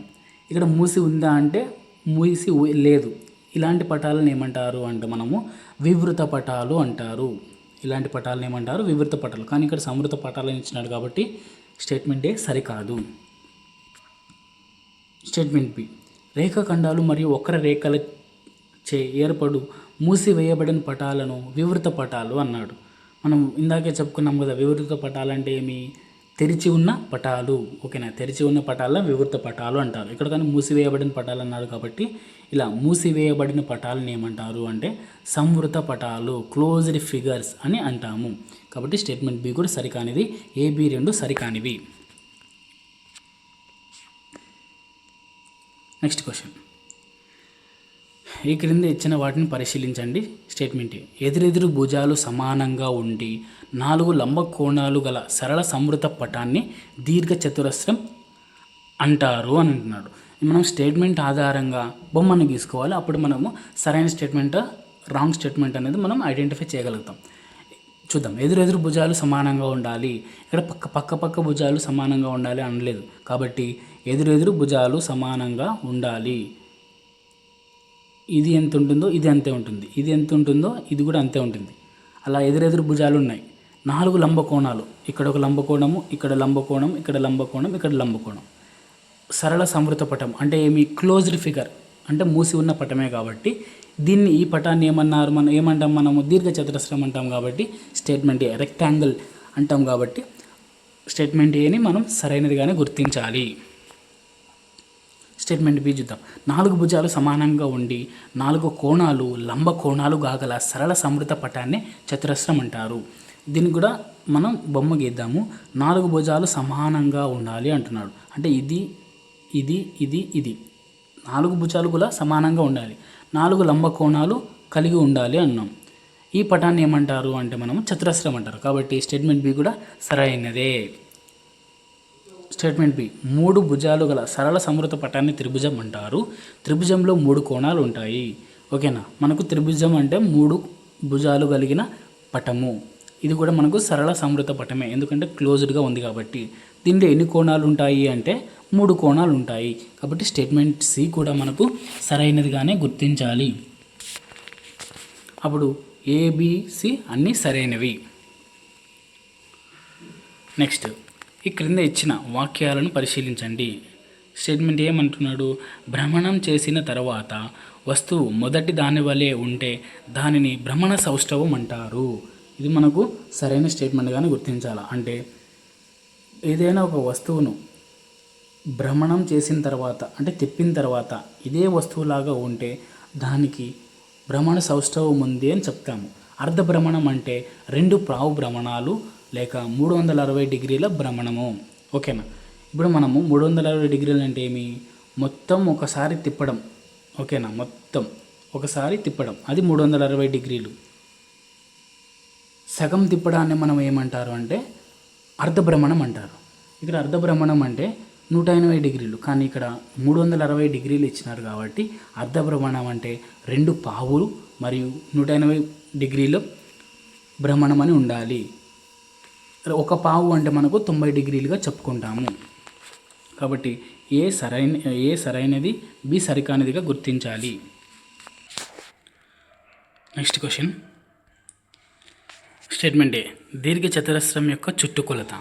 ఇక్కడ మూసి ఉందా అంటే మూసి లేదు. ఇలాంటి పటాలను ఏమంటారు అంటే మనము వివృత పటాలు అంటారు. ఇలాంటి పటాలను ఏమంటారు? వివృత పటాలు. కానీ ఇక్కడ సంవృత పటాలను ఇచ్చినాడు కాబట్టి స్టేట్మెంట్ ఏ సరికాదు. స్టేట్మెంట్ బి, రేఖాఖండాలు మరియు వక్రరేఖల చే ఏర్పడు మూసివేయబడిన పటాలను వివృత పటాలు అన్నాడు. మనం ఇందాకే చెప్పుకున్నాం కదా, వివృత పటాలు అంటే ఏమి? తెరిచి ఉన్న పటాలు, ఓకేనా. తెరిచి ఉన్న పటాలను వివృత పటాలు అంటారు. ఇక్కడ కానీ మూసివేయబడిన పటాలు అన్నాడు కాబట్టి ఇలా మూసివేయబడిన పటాలను ఏమంటారు అంటే సంవృత పటాలు, క్లోజ్డ్ ఫిగర్స్ అని అంటాము. కాబట్టి స్టేట్మెంట్ బి కూడా సరికానిది. ఏ, బి 2 సరికానివి. Next question. ఈ క్రింద ఇచ్చిన వాటిని పరిశీలించండి. స్టేట్మెంట్ ఎదురెదురు భుజాలు సమానంగా ఉండి 4 లంబ కోణాలు గల సరళ సంవృత పటాన్ని దీర్ఘచతురస్రం అంటారు అని అంటున్నాడు. మనం స్టేట్మెంట్ ఆధారంగా బొమ్మను గీసుకోవాలి. అప్పుడు మనము సరైన స్టేట్మెంట్, రాంగ్ స్టేట్మెంట్ అనేది మనం ఐడెంటిఫై చేయగలుగుతాం. చూద్దాం. ఎదురెదురు భుజాలు సమానంగా ఉండాలి. ఇక్కడ పక్క భుజాలు సమానంగా ఉండాలి అనలేదు. కాబట్టి ఎదురెదురు భుజాలు సమానంగా ఉండాలి. ఇది ఎంత ఉంటుందో ఇది అంతే ఉంటుంది, ఇది ఎంత ఉంటుందో ఇది కూడా అంతే ఉంటుంది. అలా ఎదురెదురు భుజాలు ఉన్నాయి. 4 లంబకోణాలు, ఇక్కడ ఒక లంబకోణము, ఇక్కడ లంబకోణం, ఇక్కడ లంబకోణం, ఇక్కడ లంబకోణం. సరళ సంవృత పటం అంటే ఏమి? క్లోజ్డ్ ఫిగర్ అంటే మూసి ఉన్న పటమే కాబట్టి దీన్ని, ఈ పటాన్ని ఏమంటాం మనము? దీర్ఘచతురస్రం అంటాం. కాబట్టి స్టేట్మెంట్ ఏ, రెక్టాంగిల్ అంటాం. కాబట్టి స్టేట్మెంట్ ఏని మనం సరైనదిగానే గుర్తించాలి. స్టేట్మెంట్ బి చూద్దాం. 4 భుజాలు సమానంగా ఉండి 4 కోణాలు లంబ కోణాలు కాగల సరళ సంవృత పటాన్ని చతురస్రం అంటారు. దీన్ని కూడా మనం బొమ్మ గీద్దాము. 4 భుజాలు సమానంగా ఉండాలి అంటున్నాడు. అంటే ఇది ఇది ఇది ఇది 4 భుజాలు కూడా సమానంగా ఉండాలి. 4 లంబ కోణాలు కలిగి ఉండాలి అన్నాం. ఈ పటాన్ని ఏమంటారు అంటే మనము చతురస్రం అంటారు. కాబట్టి స్టేట్మెంట్ బి కూడా సరైనదే. స్టేట్మెంట్ బి, 3 భుజాలు గల సరళ సంవృత పటాన్ని త్రిభుజం అంటారు. త్రిభుజంలో 3 కోణాలు ఉంటాయి, ఓకేనా. మనకు త్రిభుజం అంటే 3 భుజాలు కలిగిన పటము. ఇది కూడా మనకు సరళ సంవృత పటమే, ఎందుకంటే క్లోజ్డ్గా ఉంది కాబట్టి. దీంట్లో ఎన్ని కోణాలు ఉంటాయి అంటే 3 కోణాలు ఉంటాయి. కాబట్టి స్టేట్మెంట్ సి కూడా మనకు సరైనదిగానే గుర్తించాలి. అప్పుడు ఏబిసి అన్నీ సరైనవి. నెక్స్ట్, ఈ క్రింద ఇచ్చిన వాక్యాలను పరిశీలించండి. స్టేట్మెంట్ ఏమంటున్నాడు? భ్రమణం చేసిన తర్వాత వస్తువు మొదటి దాని వలె ఉంటే దానిని భ్రమణ సౌష్ఠవం అంటారు. ఇది మనకు సరైన స్టేట్మెంట్గానే గుర్తించాలి. అంటే ఏదైనా ఒక వస్తువును భ్రమణం చేసిన తర్వాత అంటే తిప్పిన తర్వాత ఇదే వస్తువులాగా ఉంటే దానికి భ్రమణ సౌష్ఠవం ఉంది అని చెప్తాము. అర్ధ భ్రమణం అంటే 2 పావు భ్రమణాలు లేక 360 డిగ్రీల భ్రమణము, ఓకేనా. ఇప్పుడు మనము 360 డిగ్రీలు అంటే ఏమి? మొత్తం ఒకసారి తిప్పడం, ఓకేనా. మొత్తం ఒకసారి తిప్పడం, అది 360 డిగ్రీలు. సగం తిప్పడాన్ని మనం ఏమంటారు అంటే అర్ధభ్రమణం అంటారు. ఇక్కడ అర్ధభ్రమణం అంటే 180 డిగ్రీలు, కానీ ఇక్కడ 360 డిగ్రీలు ఇచ్చినారు కాబట్టి అర్ధ భ్రమణం అంటే 2 పావులు మరియు 180 డిగ్రీల భ్రమణం అని ఉండాలి. 1 పావు అంటే మనకు 90 డిగ్రీలుగా చెప్పుకుంటాము. కాబట్టి ఏ సరైనది, బి సరికానిదిగా గుర్తించాలి. నెక్స్ట్ క్వశ్చన్, స్టేట్మెంట్ ఏ, దీర్ఘ చతురస్రం యొక్క చుట్టుకొలత.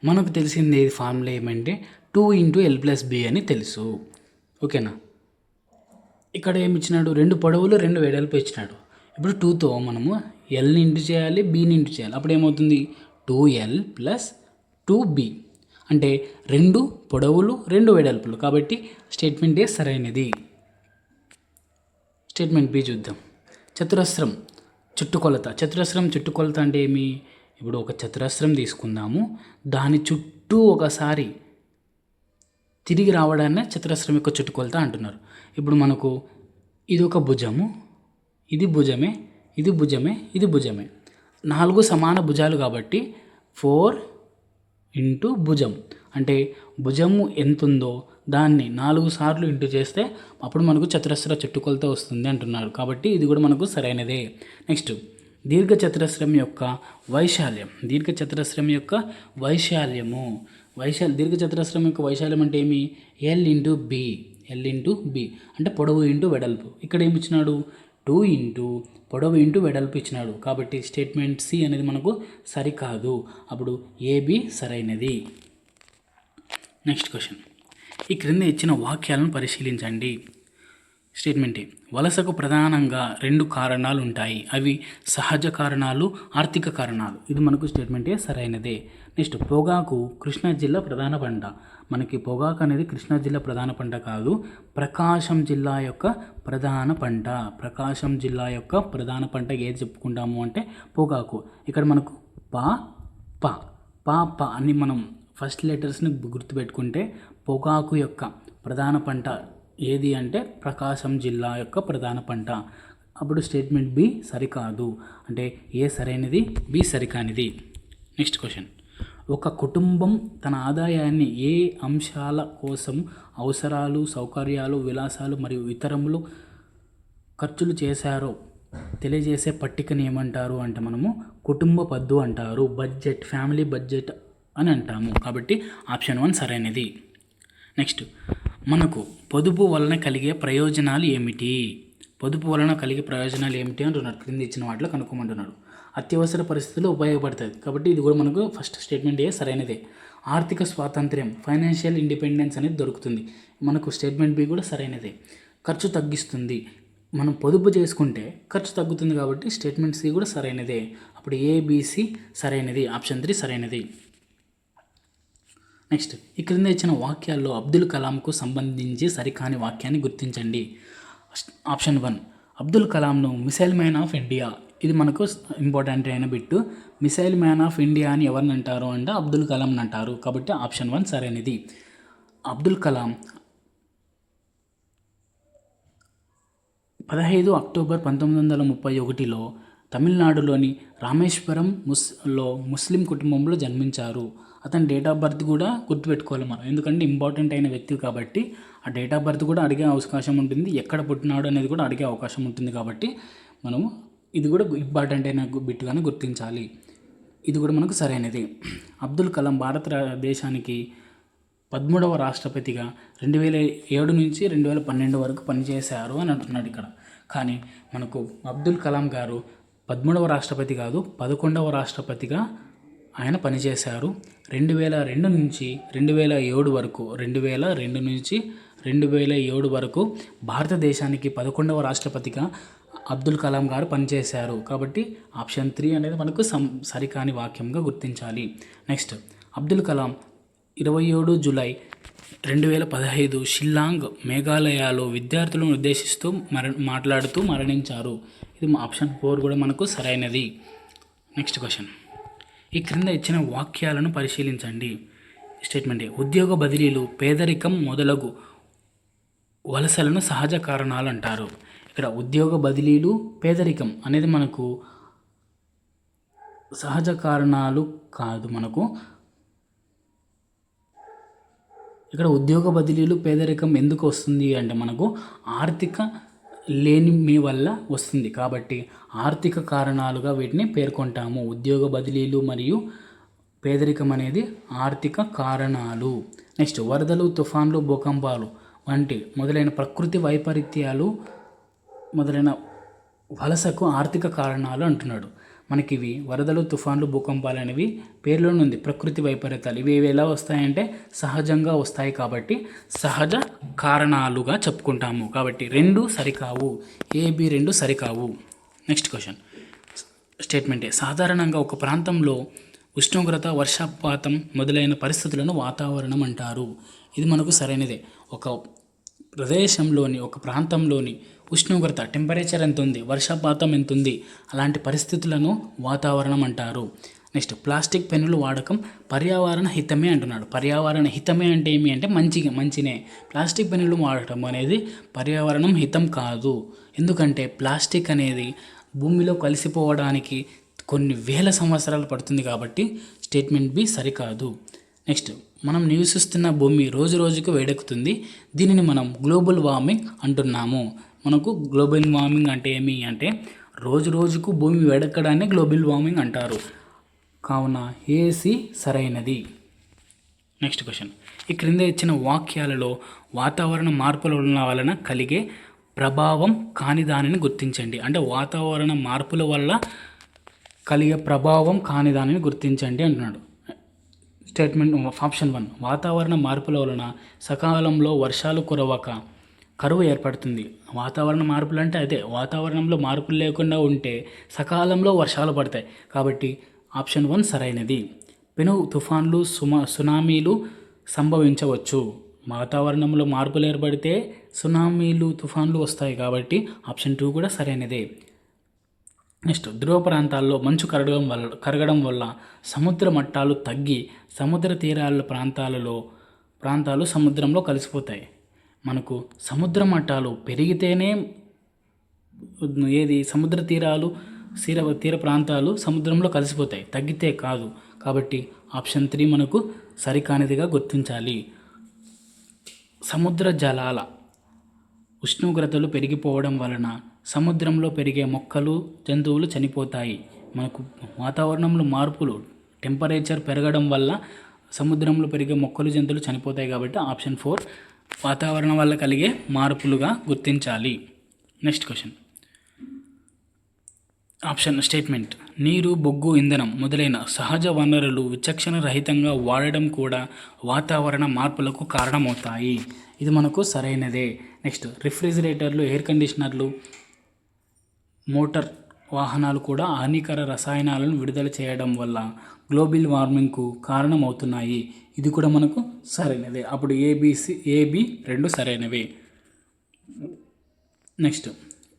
మనకు తెలిసింది ఫార్ములా ఏమంటే 2 × L+B అని తెలుసు. ఓకేనా. ఇక్కడ ఏమి ఇచ్చినాడు, 2 పొడవులు 2 వెడల్పు ఇచ్చినాడు. ఇప్పుడు 2తో మనము ఎల్ని ఇంటూ చేయాలి, బిని ఇంటూ చేయాలి. అప్పుడు ఏమవుతుంది, 2L + 2B అంటే 2 పొడవులు 2 వెడల్పులు. కాబట్టి స్టేట్మెంట్ ఏ సరైనది. స్టేట్మెంట్ బి చూద్దాం. చతురస్రం చుట్టుకొలత అంటే ఏమి, ఇప్పుడు ఒక చతురస్రం తీసుకుందాము, దాని చుట్టూ ఒకసారి తిరిగి రావడాన్ని చతురస్రం యొక్క చుట్టుకొలత అంటున్నారు. ఇప్పుడు మనకు ఇది ఒక భుజము, ఇది భుజమే, ఇది భుజమే, ఇది భుజమే, 4 సమాన భుజాలు కాబట్టి 4 × భుజం అంటే భుజము ఎంత ఉందో దాన్ని 4 సార్లు ఇంటూ చేస్తే అప్పుడు మనకు చతురస్ర చుట్టుకొలత వస్తుంది అంటున్నారు. కాబట్టి ఇది కూడా మనకు సరైనదే. నెక్స్ట్, దీర్ఘ చతురస్రం యొక్క వైశాల్యం అంటే ఏమి, L × B అంటే పొడవు ఇంటూ వెడల్పు. ఇక్కడ ఏమి ఇచ్చినాడు, 2 × పొడవు ఇంటూ వెడల్పు ఇచ్చినాడు. కాబట్టి స్టేట్మెంట్ సి అనేది మనకు సరికాదు. అప్పుడు ఏబి సరైనది. నెక్స్ట్ క్వశ్చన్, ఈ క్రింద ఇచ్చిన వాక్యాలను పరిశీలించండి. స్టేట్మెంట్ ఏ, వలసకు ప్రధానంగా 2 కారణాలు ఉంటాయి. అవి సహజ కారణాలు, ఆర్థిక కారణాలు. ఇది మనకు స్టేట్మెంట్ ఏ సరైనదే. నెక్స్ట్, పొగాకు కృష్ణా జిల్లా ప్రధాన పంట. మనకి పొగాకు అనేది కృష్ణా జిల్లా ప్రధాన పంట కాదు, ప్రకాశం జిల్లా యొక్క ప్రధాన పంట ఏది చెప్పుకుంటాము అంటే పొగాకు. ఇక్కడ మనకు ప అని మనం ఫస్ట్ లెటర్స్ని గుర్తుపెట్టుకుంటే పొగాకు యొక్క ప్రధాన పంట ఏది అంటే ప్రకాశం జిల్లా యొక్క ప్రధాన పంట. అప్పుడు స్టేట్మెంట్ బి సరికాదు. అంటే ఏ సరైనది, బి సరికానిది. నెక్స్ట్ క్వశ్చన్, ఒక కుటుంబం తన ఆదాయాన్ని ఏ అంశాల కోసం అవసరాలు, సౌకర్యాలు, విలాసాలు మరియు ఇతరములు ఖర్చులు చేశారో తెలియజేసే పట్టికని ఏమంటారు అంటే మనము కుటుంబ పద్దు అంటారు. బడ్జెట్, ఫ్యామిలీ బడ్జెట్ అని అంటాము. కాబట్టి ఆప్షన్ 1 సరైనది. నెక్స్ట్, మనకు పొదుపు వలన కలిగే ప్రయోజనాలు ఏమిటి అంటున్నాడు. క్రింద ఇచ్చిన వాటిలో కనుక్కోమంటున్నాడు. అత్యవసర పరిస్థితుల్లో ఉపయోగపడుతుంది. కాబట్టి ఇది కూడా మనకు ఫస్ట్ స్టేట్మెంట్ ఏ సరైనదే. ఆర్థిక స్వాతంత్ర్యం, ఫైనాన్షియల్ ఇండిపెండెన్స్ అనేది దొరుకుతుంది. మనకు స్టేట్మెంట్ బి కూడా సరైనదే. ఖర్చు తగ్గిస్తుంది, మనం పొదుపు చేసుకుంటే ఖర్చు తగ్గుతుంది. కాబట్టి స్టేట్మెంట్ సి కూడా సరైనదే. అప్పుడు ఏబిసి సరైనది. ఆప్షన్ 3 సరైనది. నెక్స్ట్, ఈ క్రింద ఇచ్చిన వాక్యాల్లో అబ్దుల్ కలాంకు సంబంధించి సరికాని వాక్యాన్ని గుర్తించండి. ఆప్షన్ 1, అబ్దుల్ కలాంను మిసైల్ మ్యాన్ ఆఫ్ ఇండియా. ఇది మనకు ఇంపార్టెంట్ అయిన bit. Missile man of India అని ఎవరిని అంటారు అంటే అబ్దుల్ కలాంని అంటారు. కాబట్టి ఆప్షన్ 1 సరైనది. అబ్దుల్ కలాం 15 అక్టోబర్ 1931లో తమిళనాడులోని రామేశ్వరం ముస్లిం కుటుంబంలో జన్మించారు. అతని డేట్ ఆఫ్ బర్త్ కూడా గుర్తుపెట్టుకోవాలి మనం, ఎందుకంటే ఇంపార్టెంట్ అయిన వ్యక్తి కాబట్టి ఆ డేట్ ఆఫ్ బర్త్ కూడా అడిగే అవకాశం ఉంటుంది, ఎక్కడ పుట్టినాడు అనేది కూడా అడిగే అవకాశం ఉంటుంది. కాబట్టి మనము ఇది కూడా ఇంపార్టెంట్ అయిన బిట్గానే గుర్తించాలి. ఇది కూడా మనకు సరైనది. అబ్దుల్ కలాం భారతదేశానికి 13వ రాష్ట్రపతిగా 2007 నుంచి 2012 వరకు పనిచేశారు అని అంటున్నాడు ఇక్కడ. కానీ మనకు అబ్దుల్ కలాం గారు 13వ రాష్ట్రపతి కాదు, 11వ రాష్ట్రపతిగా ఆయన పనిచేశారు. 2002 నుంచి 2007 వరకు 2002 నుంచి 2007 వరకు భారతదేశానికి 11వ రాష్ట్రపతిగా అబ్దుల్ కలాం గారు పనిచేశారు. కాబట్టి ఆప్షన్ 3 అనేది మనకు సరికాని వాక్యంగా గుర్తించాలి. నెక్స్ట్, అబ్దుల్ కలాం 27 జూలై 2015 షిల్లాంగ్, మేఘాలయలో విద్యార్థులను ఉద్దేశిస్తూ మాట్లాడుతూ మరణించారు. ఇది ఆప్షన్ 4 కూడా మనకు సరైనది. నెక్స్ట్ క్వశ్చన్, ఈ క్రింద ఇచ్చిన వాక్యాలను పరిశీలించండి. స్టేట్మెంట్ ఏ, ఉద్యోగ బదిలీలు, పేదరికం మొదలగు వలసలను సహజ కారణాలు అంటారు. ఇక్కడ ఉద్యోగ బదిలీలు, పేదరికం అనేది మనకు సహజ కారణాలు కాదు. మనకు ఇక్కడ ఉద్యోగ బదిలీలు పేదరికం ఎందుకు వస్తుంది అంటే మనకు ఆర్థిక లేమి వల్ల వస్తుంది. కాబట్టి ఆర్థిక కారణాలుగా వీటిని పేర్కొంటాము. ఉద్యోగ బదిలీలు మరియు పేదరికం అనేది ఆర్థిక కారణాలు. నెక్స్ట్ వరదలు, తుఫాన్లు, భూకంపాలు వంటి మొదలైన ప్రకృతి వైపరీత్యాలు మొదలైన వలసకు ఆర్థిక కారణాలు అంటున్నాడు. మనకి ఇవి వరదలు, తుఫాన్లు, భూకంపాలు అనేవి పేర్లోనే ఉంది. ప్రకృతి వైపరీత్యాలు ఇవి ఎలా వస్తాయంటే సహజంగా వస్తాయి కాబట్టి సహజ కారణాలుగా చెప్పుకుంటాము. కాబట్టి రెండు సరికావు, ఏబి రెండు సరికావు. నెక్స్ట్ క్వశ్చన్ స్టేట్మెంటే సాధారణంగా ఒక ప్రాంతంలో ఉష్ణోగ్రత, వర్షపాతం మొదలైన పరిస్థితులను వాతావరణం అంటారు. ఇది మనకు సరైనదే. ఒక ప్రదేశంలోని ఒక ప్రాంతంలోని ఉష్ణోగ్రత టెంపరేచర్ ఎంత ఉంది, వర్షపాతం ఎంత ఉంది, అలాంటి పరిస్థితులను వాతావరణం అంటారు. నెక్స్ట్ ప్లాస్టిక్ పెన్నుల వాడకం పర్యావరణ హితమే అంటున్నాడు. పర్యావరణ హితమే అంటే ఏమి అంటే మంచినే. ప్లాస్టిక్ పెన్నులు వాడటం అనేది పర్యావరణం హితం కాదు. ఎందుకంటే ప్లాస్టిక్ అనేది భూమిలో కలిసిపోవడానికి కొన్ని వేల సంవత్సరాలు పడుతుంది కాబట్టి స్టేట్మెంట్ బి సరికాదు. నెక్స్ట్ మనం నివసిస్తున్న భూమి రోజు రోజుకు వేడెక్కుతుంది. దీనిని మనం గ్లోబల్ వార్మింగ్ అంటున్నాము. మనకు గ్లోబల్ వార్మింగ్ అంటే ఏమి అంటే రోజు రోజుకు భూమి వేడెక్కడాన్ని గ్లోబల్ వార్మింగ్ అంటారు. కావున ఏసి సరైనది. నెక్స్ట్ క్వశ్చన్ ఈ క్రింద ఇచ్చిన వాక్యాలలో వాతావరణ మార్పుల వలన కలిగే ప్రభావం కాని దానిని గుర్తించండి. అంటే వాతావరణ మార్పుల వల్ల కలిగే ప్రభావం కాని దానిని గుర్తించండి అంటున్నాడు. స్టేట్మెంట్ ఆప్షన్ 1 వాతావరణ మార్పుల వలన సకాలంలో వర్షాలు కురవక కరువు ఏర్పడుతుంది. వాతావరణ మార్పులు అంటే అదే, వాతావరణంలో మార్పులు లేకుండా ఉంటే సకాలంలో వర్షాలు పడతాయి. కాబట్టి ఆప్షన్ 1 సరైనది. పెను తుఫాన్లు, సునామీలు సంభవించవచ్చు. వాతావరణంలో మార్పులు ఏర్పడితే సునామీలు, తుఫాన్లు వస్తాయి. కాబట్టి ఆప్షన్ 2 కూడా సరైనదే. నెక్స్ట్ ధ్రువ ప్రాంతాల్లో మంచు కరగడం వల్ల సముద్ర మట్టాలు తగ్గి సముద్ర తీరాల ప్రాంతాలు సముద్రంలో కలిసిపోతాయి. మనకు సముద్ర మట్టాలు పెరిగితేనే సముద్ర తీర ప్రాంతాలు సముద్రంలో కలిసిపోతాయి, తగ్గితే కాదు. కాబట్టి ఆప్షన్ 3 మనకు సరికానిదిగా గుర్తించాలి. సముద్ర జలాల ఉష్ణోగ్రతలు పెరిగిపోవడం వలన సముద్రంలో పెరిగే మొక్కలు, జంతువులు చనిపోతాయి. మనకు వాతావరణంలో మార్పులు, టెంపరేచర్ పెరగడం వల్ల సముద్రంలో పెరిగే మొక్కలు, జంతువులు చనిపోతాయి. కాబట్టి ఆప్షన్ 4 వాతావరణం వల్ల కలిగే మార్పులుగా గుర్తించాలి. నెక్స్ట్ క్వశ్చన్ ఆప్షన్ స్టేట్మెంట్ నీరు, బొగ్గు, ఇంధనం మొదలైన సహజ వనరులు విచక్షణ రహితంగా వాడడం కూడా వాతావరణ మార్పులకు కారణమవుతాయి. ఇది మనకు సరైనదే. నెక్స్ట్ రిఫ్రిజిరేటర్లు, ఎయిర్ కండిషనర్లు, మోటార్ వాహనాలు కూడా హానికర రసాయనాలను విడుదల చేయడం వల్ల గ్లోబల్ వార్మింగ్కు కారణమవుతున్నాయి. ఇది కూడా మనకు సరైనదే. అప్పుడు ఏబి రెండు సరైనవే. నెక్స్ట్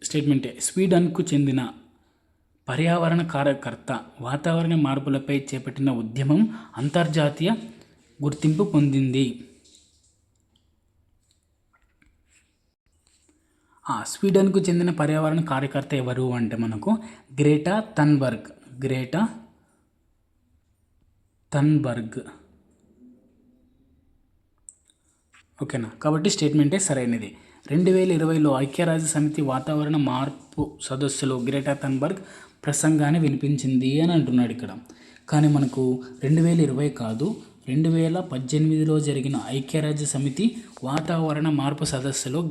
స్టేట్మెంటే స్వీడన్కు చెందిన పర్యావరణ కార్యకర్త వాతావరణ మార్పులపై చేపట్టిన ఉద్యమం అంతర్జాతీయ గుర్తింపు పొందింది. స్వీడన్కు చెందిన పర్యావరణ కార్యకర్త ఎవరు అంటే మనకు గ్రేటా థన్బర్గ్. ఓకేనా. కాబట్టి స్టేట్మెంటే సరైనది. 2020లో ఐక్యరాజ్య సమితి వాతావరణ మార్పు సదస్సులో గ్రేటా థన్బర్గ్ ప్రసంగాన్ని వినిపించింది అని అంటున్నాడు ఇక్కడ. కానీ మనకు 2020 కాదు, 2018లో జరిగిన ఐక్యరాజ్య సమితి వాతావరణ మార్పు సదస్సులో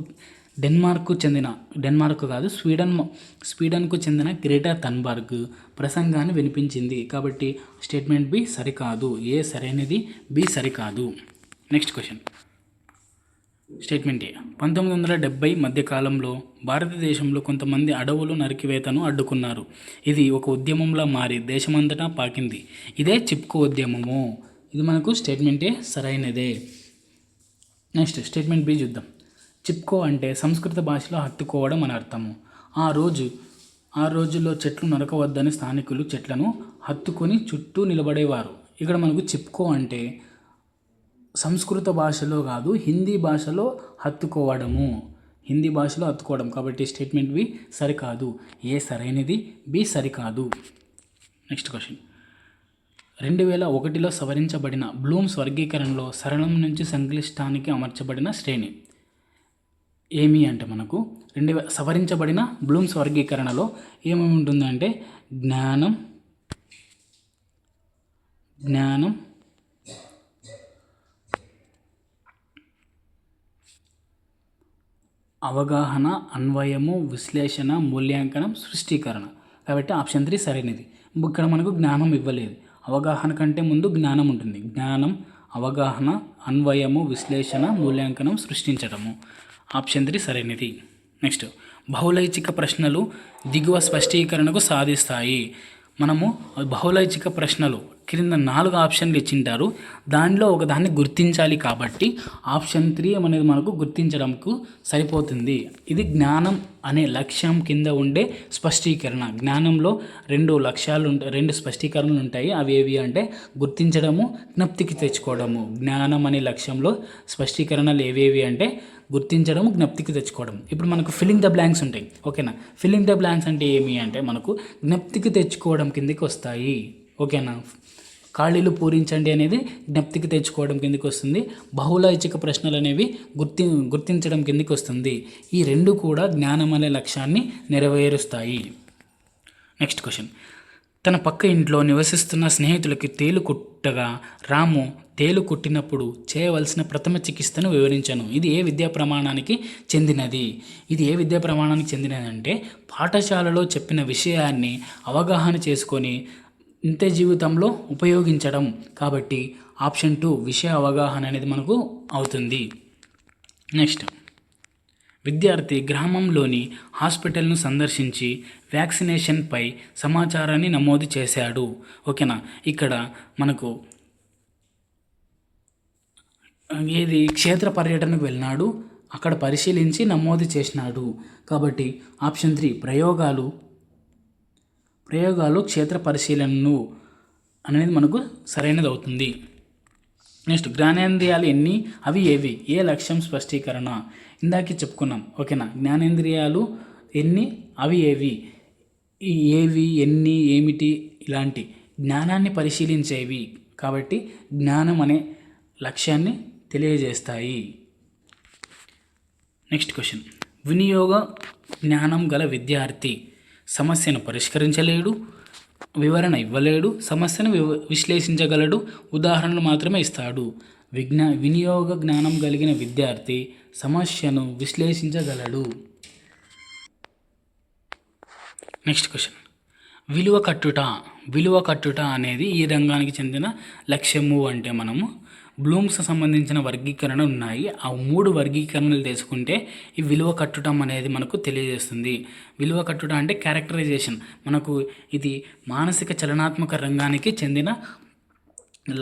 స్వీడన్కు చెందిన గ్రేటా థన్బర్గ్ ప్రసంగాన్ని వినిపించింది. కాబట్టి స్టేట్మెంట్ బి సరికాదు. ఏ సరైనది, బి సరికాదు. నెక్స్ట్ క్వశ్చన్ స్టేట్మెంట్ ఏ 1970 మధ్యకాలంలో భారతదేశంలో కొంతమంది అడవులు నరికివేతను అడ్డుకున్నారు. ఇది ఒక ఉద్యమంలా మారి దేశమంతటా పాకింది. ఇదే చిప్కో ఉద్యమము. ఇది మనకు స్టేట్మెంటే సరైనదే. నెక్స్ట్ స్టేట్మెంట్ బి చూద్దాం. చిప్కో అంటే సంస్కృత భాషలో హత్తుకోవడం అని అర్థము. ఆ రోజుల్లో చెట్లు నరకవద్దని స్థానికులు చెట్లను హత్తుకొని చుట్టూ నిలబడేవారు. ఇక్కడ మనకు చిప్కో అంటే సంస్కృత భాషలో కాదు, హిందీ భాషలో హత్తుకోవడం. కాబట్టి స్టేట్మెంట్ బి సరికాదు. ఏ సరైనది, బి సరికాదు. నెక్స్ట్ క్వశ్చన్ 2001లో సవరించబడిన బ్లూమ్స్ వర్గీకరణలో సరళం నుంచి సంక్లిష్టానికి అమర్చబడిన శ్రేణి ఏమి అంటే మనకు సవరించబడిన బ్లూమ్స్ వర్గీకరణలో ఏమేమి ఉంటుందంటే జ్ఞానం, అవగాహన, అన్వయము, విశ్లేషణ, మూల్యాంకనం, సృష్టీకరణ. కాబట్టి ఆప్షన్ 3 సరైనది. ఇక్కడ మనకు జ్ఞానం ఇవ్వలేదు. అవగాహన కంటే ముందు జ్ఞానం ఉంటుంది. జ్ఞానం, అవగాహన, అన్వయము, విశ్లేషణ, మూల్యాంకనం, సృష్టించడము. ఆప్షన్ 3 సరైనది. నెక్స్ట్, బహుళైచ్ఛిక ప్రశ్నలు దిగువ స్పష్టీకరణకు సాధిస్తాయి. మనము బహుళైచ్ఛిక ప్రశ్నలు క్రింద 4 ఆప్షన్లు ఇచ్చింటారు. దానిలో ఒకదాన్ని గుర్తించాలి కాబట్టి ఆప్షన్ 3 అనేది మనకు గుర్తించడంకు సరిపోతుంది. ఇది జ్ఞానం అనే లక్ష్యం కింద ఉండే స్పష్టీకరణ. జ్ఞానంలో 2 స్పష్టీకరణలు ఉంటాయి. అవి ఏవి అంటే గుర్తించడము, జ్ఞప్తికి తెచ్చుకోవడము. జ్ఞానం అనే లక్ష్యంలో స్పష్టీకరణలు ఏవేవి అంటే గుర్తించడము, జ్ఞప్తికి తెచ్చుకోవడం. ఇప్పుడు మనకు ఫిల్లింగ్ ద బ్లాంక్స్ ఉంటాయి. ఓకేనా? ఫిల్లింగ్ ద బ్లాంక్స్ అంటే ఏమి అంటే మనకు జ్ఞప్తికి తెచ్చుకోవడం కిందకి వస్తాయి. ఓకేనా? ఖాళీలు పూరించండి అనేది జ్ఞప్తికి తెచ్చుకోవడం కిందకి వస్తుంది. బహుళైచ్ఛిక ప్రశ్నలు అనేవి గుర్తించడం కిందకి వస్తుంది. ఈ 2 కూడా జ్ఞానం అనే లక్ష్యాన్ని నెరవేరుస్తాయి. నెక్స్ట్ క్వశ్చన్, తన పక్క ఇంట్లో నివసిస్తున్న స్నేహితులకి తేలు కుట్టగా రాము తేలు కుట్టినప్పుడు చేయవలసిన ప్రథమ చికిత్సను వివరించను. ఇది ఏ విద్యా ప్రమాణానికి చెందినది? ఇది ఏ విద్యా ప్రమాణానికి చెందినది అంటే పాఠశాలలో చెప్పిన విషయాన్ని అవగాహన చేసుకొని నిత్య జీవితంలో ఉపయోగించడం. కాబట్టి ఆప్షన్ 2 విషయ అవగాహన అనేది మనకు అవుతుంది. నెక్స్ట్, విద్యార్థి గ్రామంలోని హాస్పిటల్ను సందర్శించి వ్యాక్సినేషన్పై సమాచారాన్ని నమోదు చేశాడు. ఓకేనా? ఇక్కడ మనకు ఏది క్షేత్ర పర్యటనకు వెళ్ళినాడు, అక్కడ పరిశీలించి నమోదు చేసినాడు. కాబట్టి ఆప్షన్ 3 ప్రయోగాలు క్షేత్ర పరిశీలనను అనేది మనకు సరైనది అవుతుంది. నెక్స్ట్, జ్ఞానేంద్రియాలు ఎన్ని, అవి ఏవి? ఏ లక్ష్యం స్పష్టీకరణ. ఇందాకే చెప్పుకున్నాం. ఓకేనా? జ్ఞానేంద్రియాలు ఎన్ని, అవి ఏవి? ఈ ఏవి, ఎన్ని, ఏమిటి ఇలాంటి జ్ఞానాన్ని పరిశీలించేవి. కాబట్టి జ్ఞానం అనే లక్ష్యాన్ని తెలియజేస్తాయి. నెక్స్ట్ క్వశ్చన్, వినియోగ జ్ఞానం గల విద్యార్థి సమస్యను పరిష్కరించలేడు, వివరణ ఇవ్వలేడు, సమస్యను విశ్లేషించగలడు, ఉదాహరణలు మాత్రమే ఇస్తాడు. వినియోగ జ్ఞానం కలిగిన విద్యార్థి సమస్యను విశ్లేషించగలడు. నెక్స్ట్ క్వశ్చన్, విలువ కట్టుట అనేది ఈ రంగానికి చెందిన లక్ష్యము అంటే మనము బ్లూమ్స్ సంబంధించిన వర్గీకరణ ఉన్నాయి. ఆ 3 వర్గీకరణలు తెలుసుకుంటే ఈ విలువ కట్టడం అనేది మనకు తెలియజేస్తుంది. విలువ కట్టుట అంటే క్యారెక్టరైజేషన్. మనకు ఇది మానసిక చలనాత్మక రంగానికి చెందిన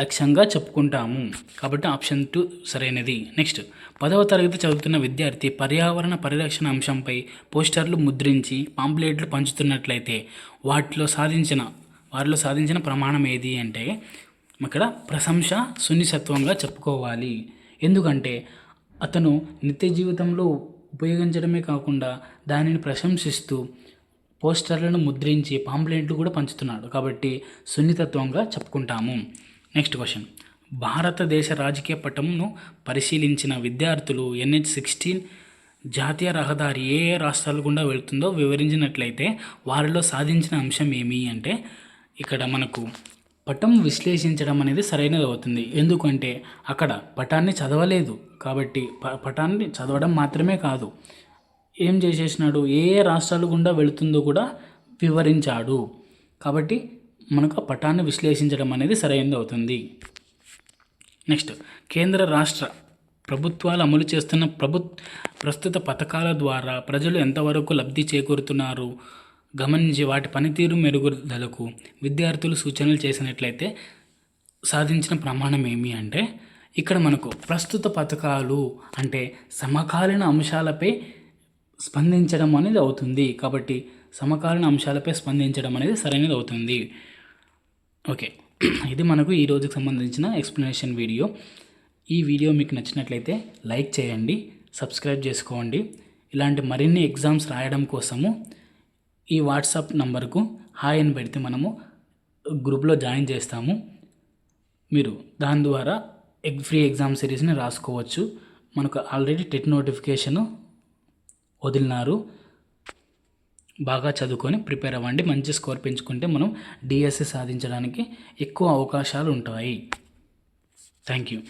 లక్ష్యంగా చెప్పుకుంటాము. కాబట్టి ఆప్షన్ 2 సరైనది. నెక్స్ట్, 10వ తరగతి చదువుతున్న విద్యార్థి పర్యావరణ పరిరక్షణ అంశంపై పోస్టర్లు ముద్రించి పాంప్లెట్లు పంచుతున్నట్లయితే వారిలో సాధించిన ప్రమాణం ఏది అంటే ఇక్కడ ప్రశంస సున్నితత్వంగా చెప్పుకోవాలి. ఎందుకంటే అతను నిత్య జీవితంలో ఉపయోగించడమే కాకుండా దానిని ప్రశంసిస్తూ పోస్టర్లను ముద్రించి పాంప్లెట్లు కూడా పంచుతున్నాడు. కాబట్టి సున్నితత్వంగా చెప్పుకుంటాము. నెక్స్ట్ క్వశ్చన్, భారతదేశ రాజకీయ పటంను పరిశీలించిన విద్యార్థులు NH-16 జాతీయ రహదారి ఏ రాష్ట్రాల గుండా వెళుతుందో వివరించినట్లయితే వారిలో సాధించిన అంశం ఏమి అంటే ఇక్కడ మనకు పటం విశ్లేషించడం అనేది సరైనది అవుతుంది. ఎందుకంటే అక్కడ పటాన్ని చదవలేదు కాబట్టి పటాన్ని చదవడం మాత్రమే కాదు, ఏం చేసేసినాడు, ఏ రాష్ట్రాలు గుండా వెళుతుందో కూడా వివరించాడు. కాబట్టి మనకు ఆ పటాన్ని విశ్లేషించడం అనేది సరైనది అవుతుంది. నెక్స్ట్, కేంద్ర రాష్ట్ర ప్రభుత్వాలు అమలు చేస్తున్న ప్రస్తుత పథకాల ద్వారా ప్రజలు ఎంతవరకు లబ్ధి చేకూరుతున్నారు గమనించి వాటి పనితీరు మెరుగుదలకు విద్యార్థులు సూచనలు చేసినట్లయితే సాధించిన ప్రమాణం ఏమి అంటే ఇక్కడ మనకు ప్రస్తుత పథకాలు అంటే సమకాలీన అంశాలపై స్పందించడం అనేది అవుతుంది. కాబట్టి సమకాలీన అంశాలపై స్పందించడం అనేది సరైనది అవుతుంది. ఓకే, ఇది మనకు ఈ రోజుకి సంబంధించిన ఎక్స్ప్లెనేషన్ వీడియో. ఈ వీడియో మీకు నచ్చినట్లయితే లైక్ చేయండి, సబ్స్క్రైబ్ చేసుకోండి. ఇలాంటి మరిన్ని ఎగ్జామ్స్ రాయడం కోసము ఈ వాట్సాప్ నంబర్కు హాయ్ అని పెడితే మనము గ్రూప్లో జాయిన్ చేస్తాము. మీరు దాని ద్వారా ఫ్రీ ఎగ్జామ్ సిరీస్ని రాసుకోవచ్చు. మనకు ఆల్రెడీ టెట్ నోటిఫికేషను వదిలినారు. బాగా చదువుకొని ప్రిపేర్ అవ్వండి. మంచి స్కోర్ పెంచుకుంటే మనం డిఎస్సి సాధించడానికి ఎక్కువ అవకాశాలు ఉంటాయి. Thank you.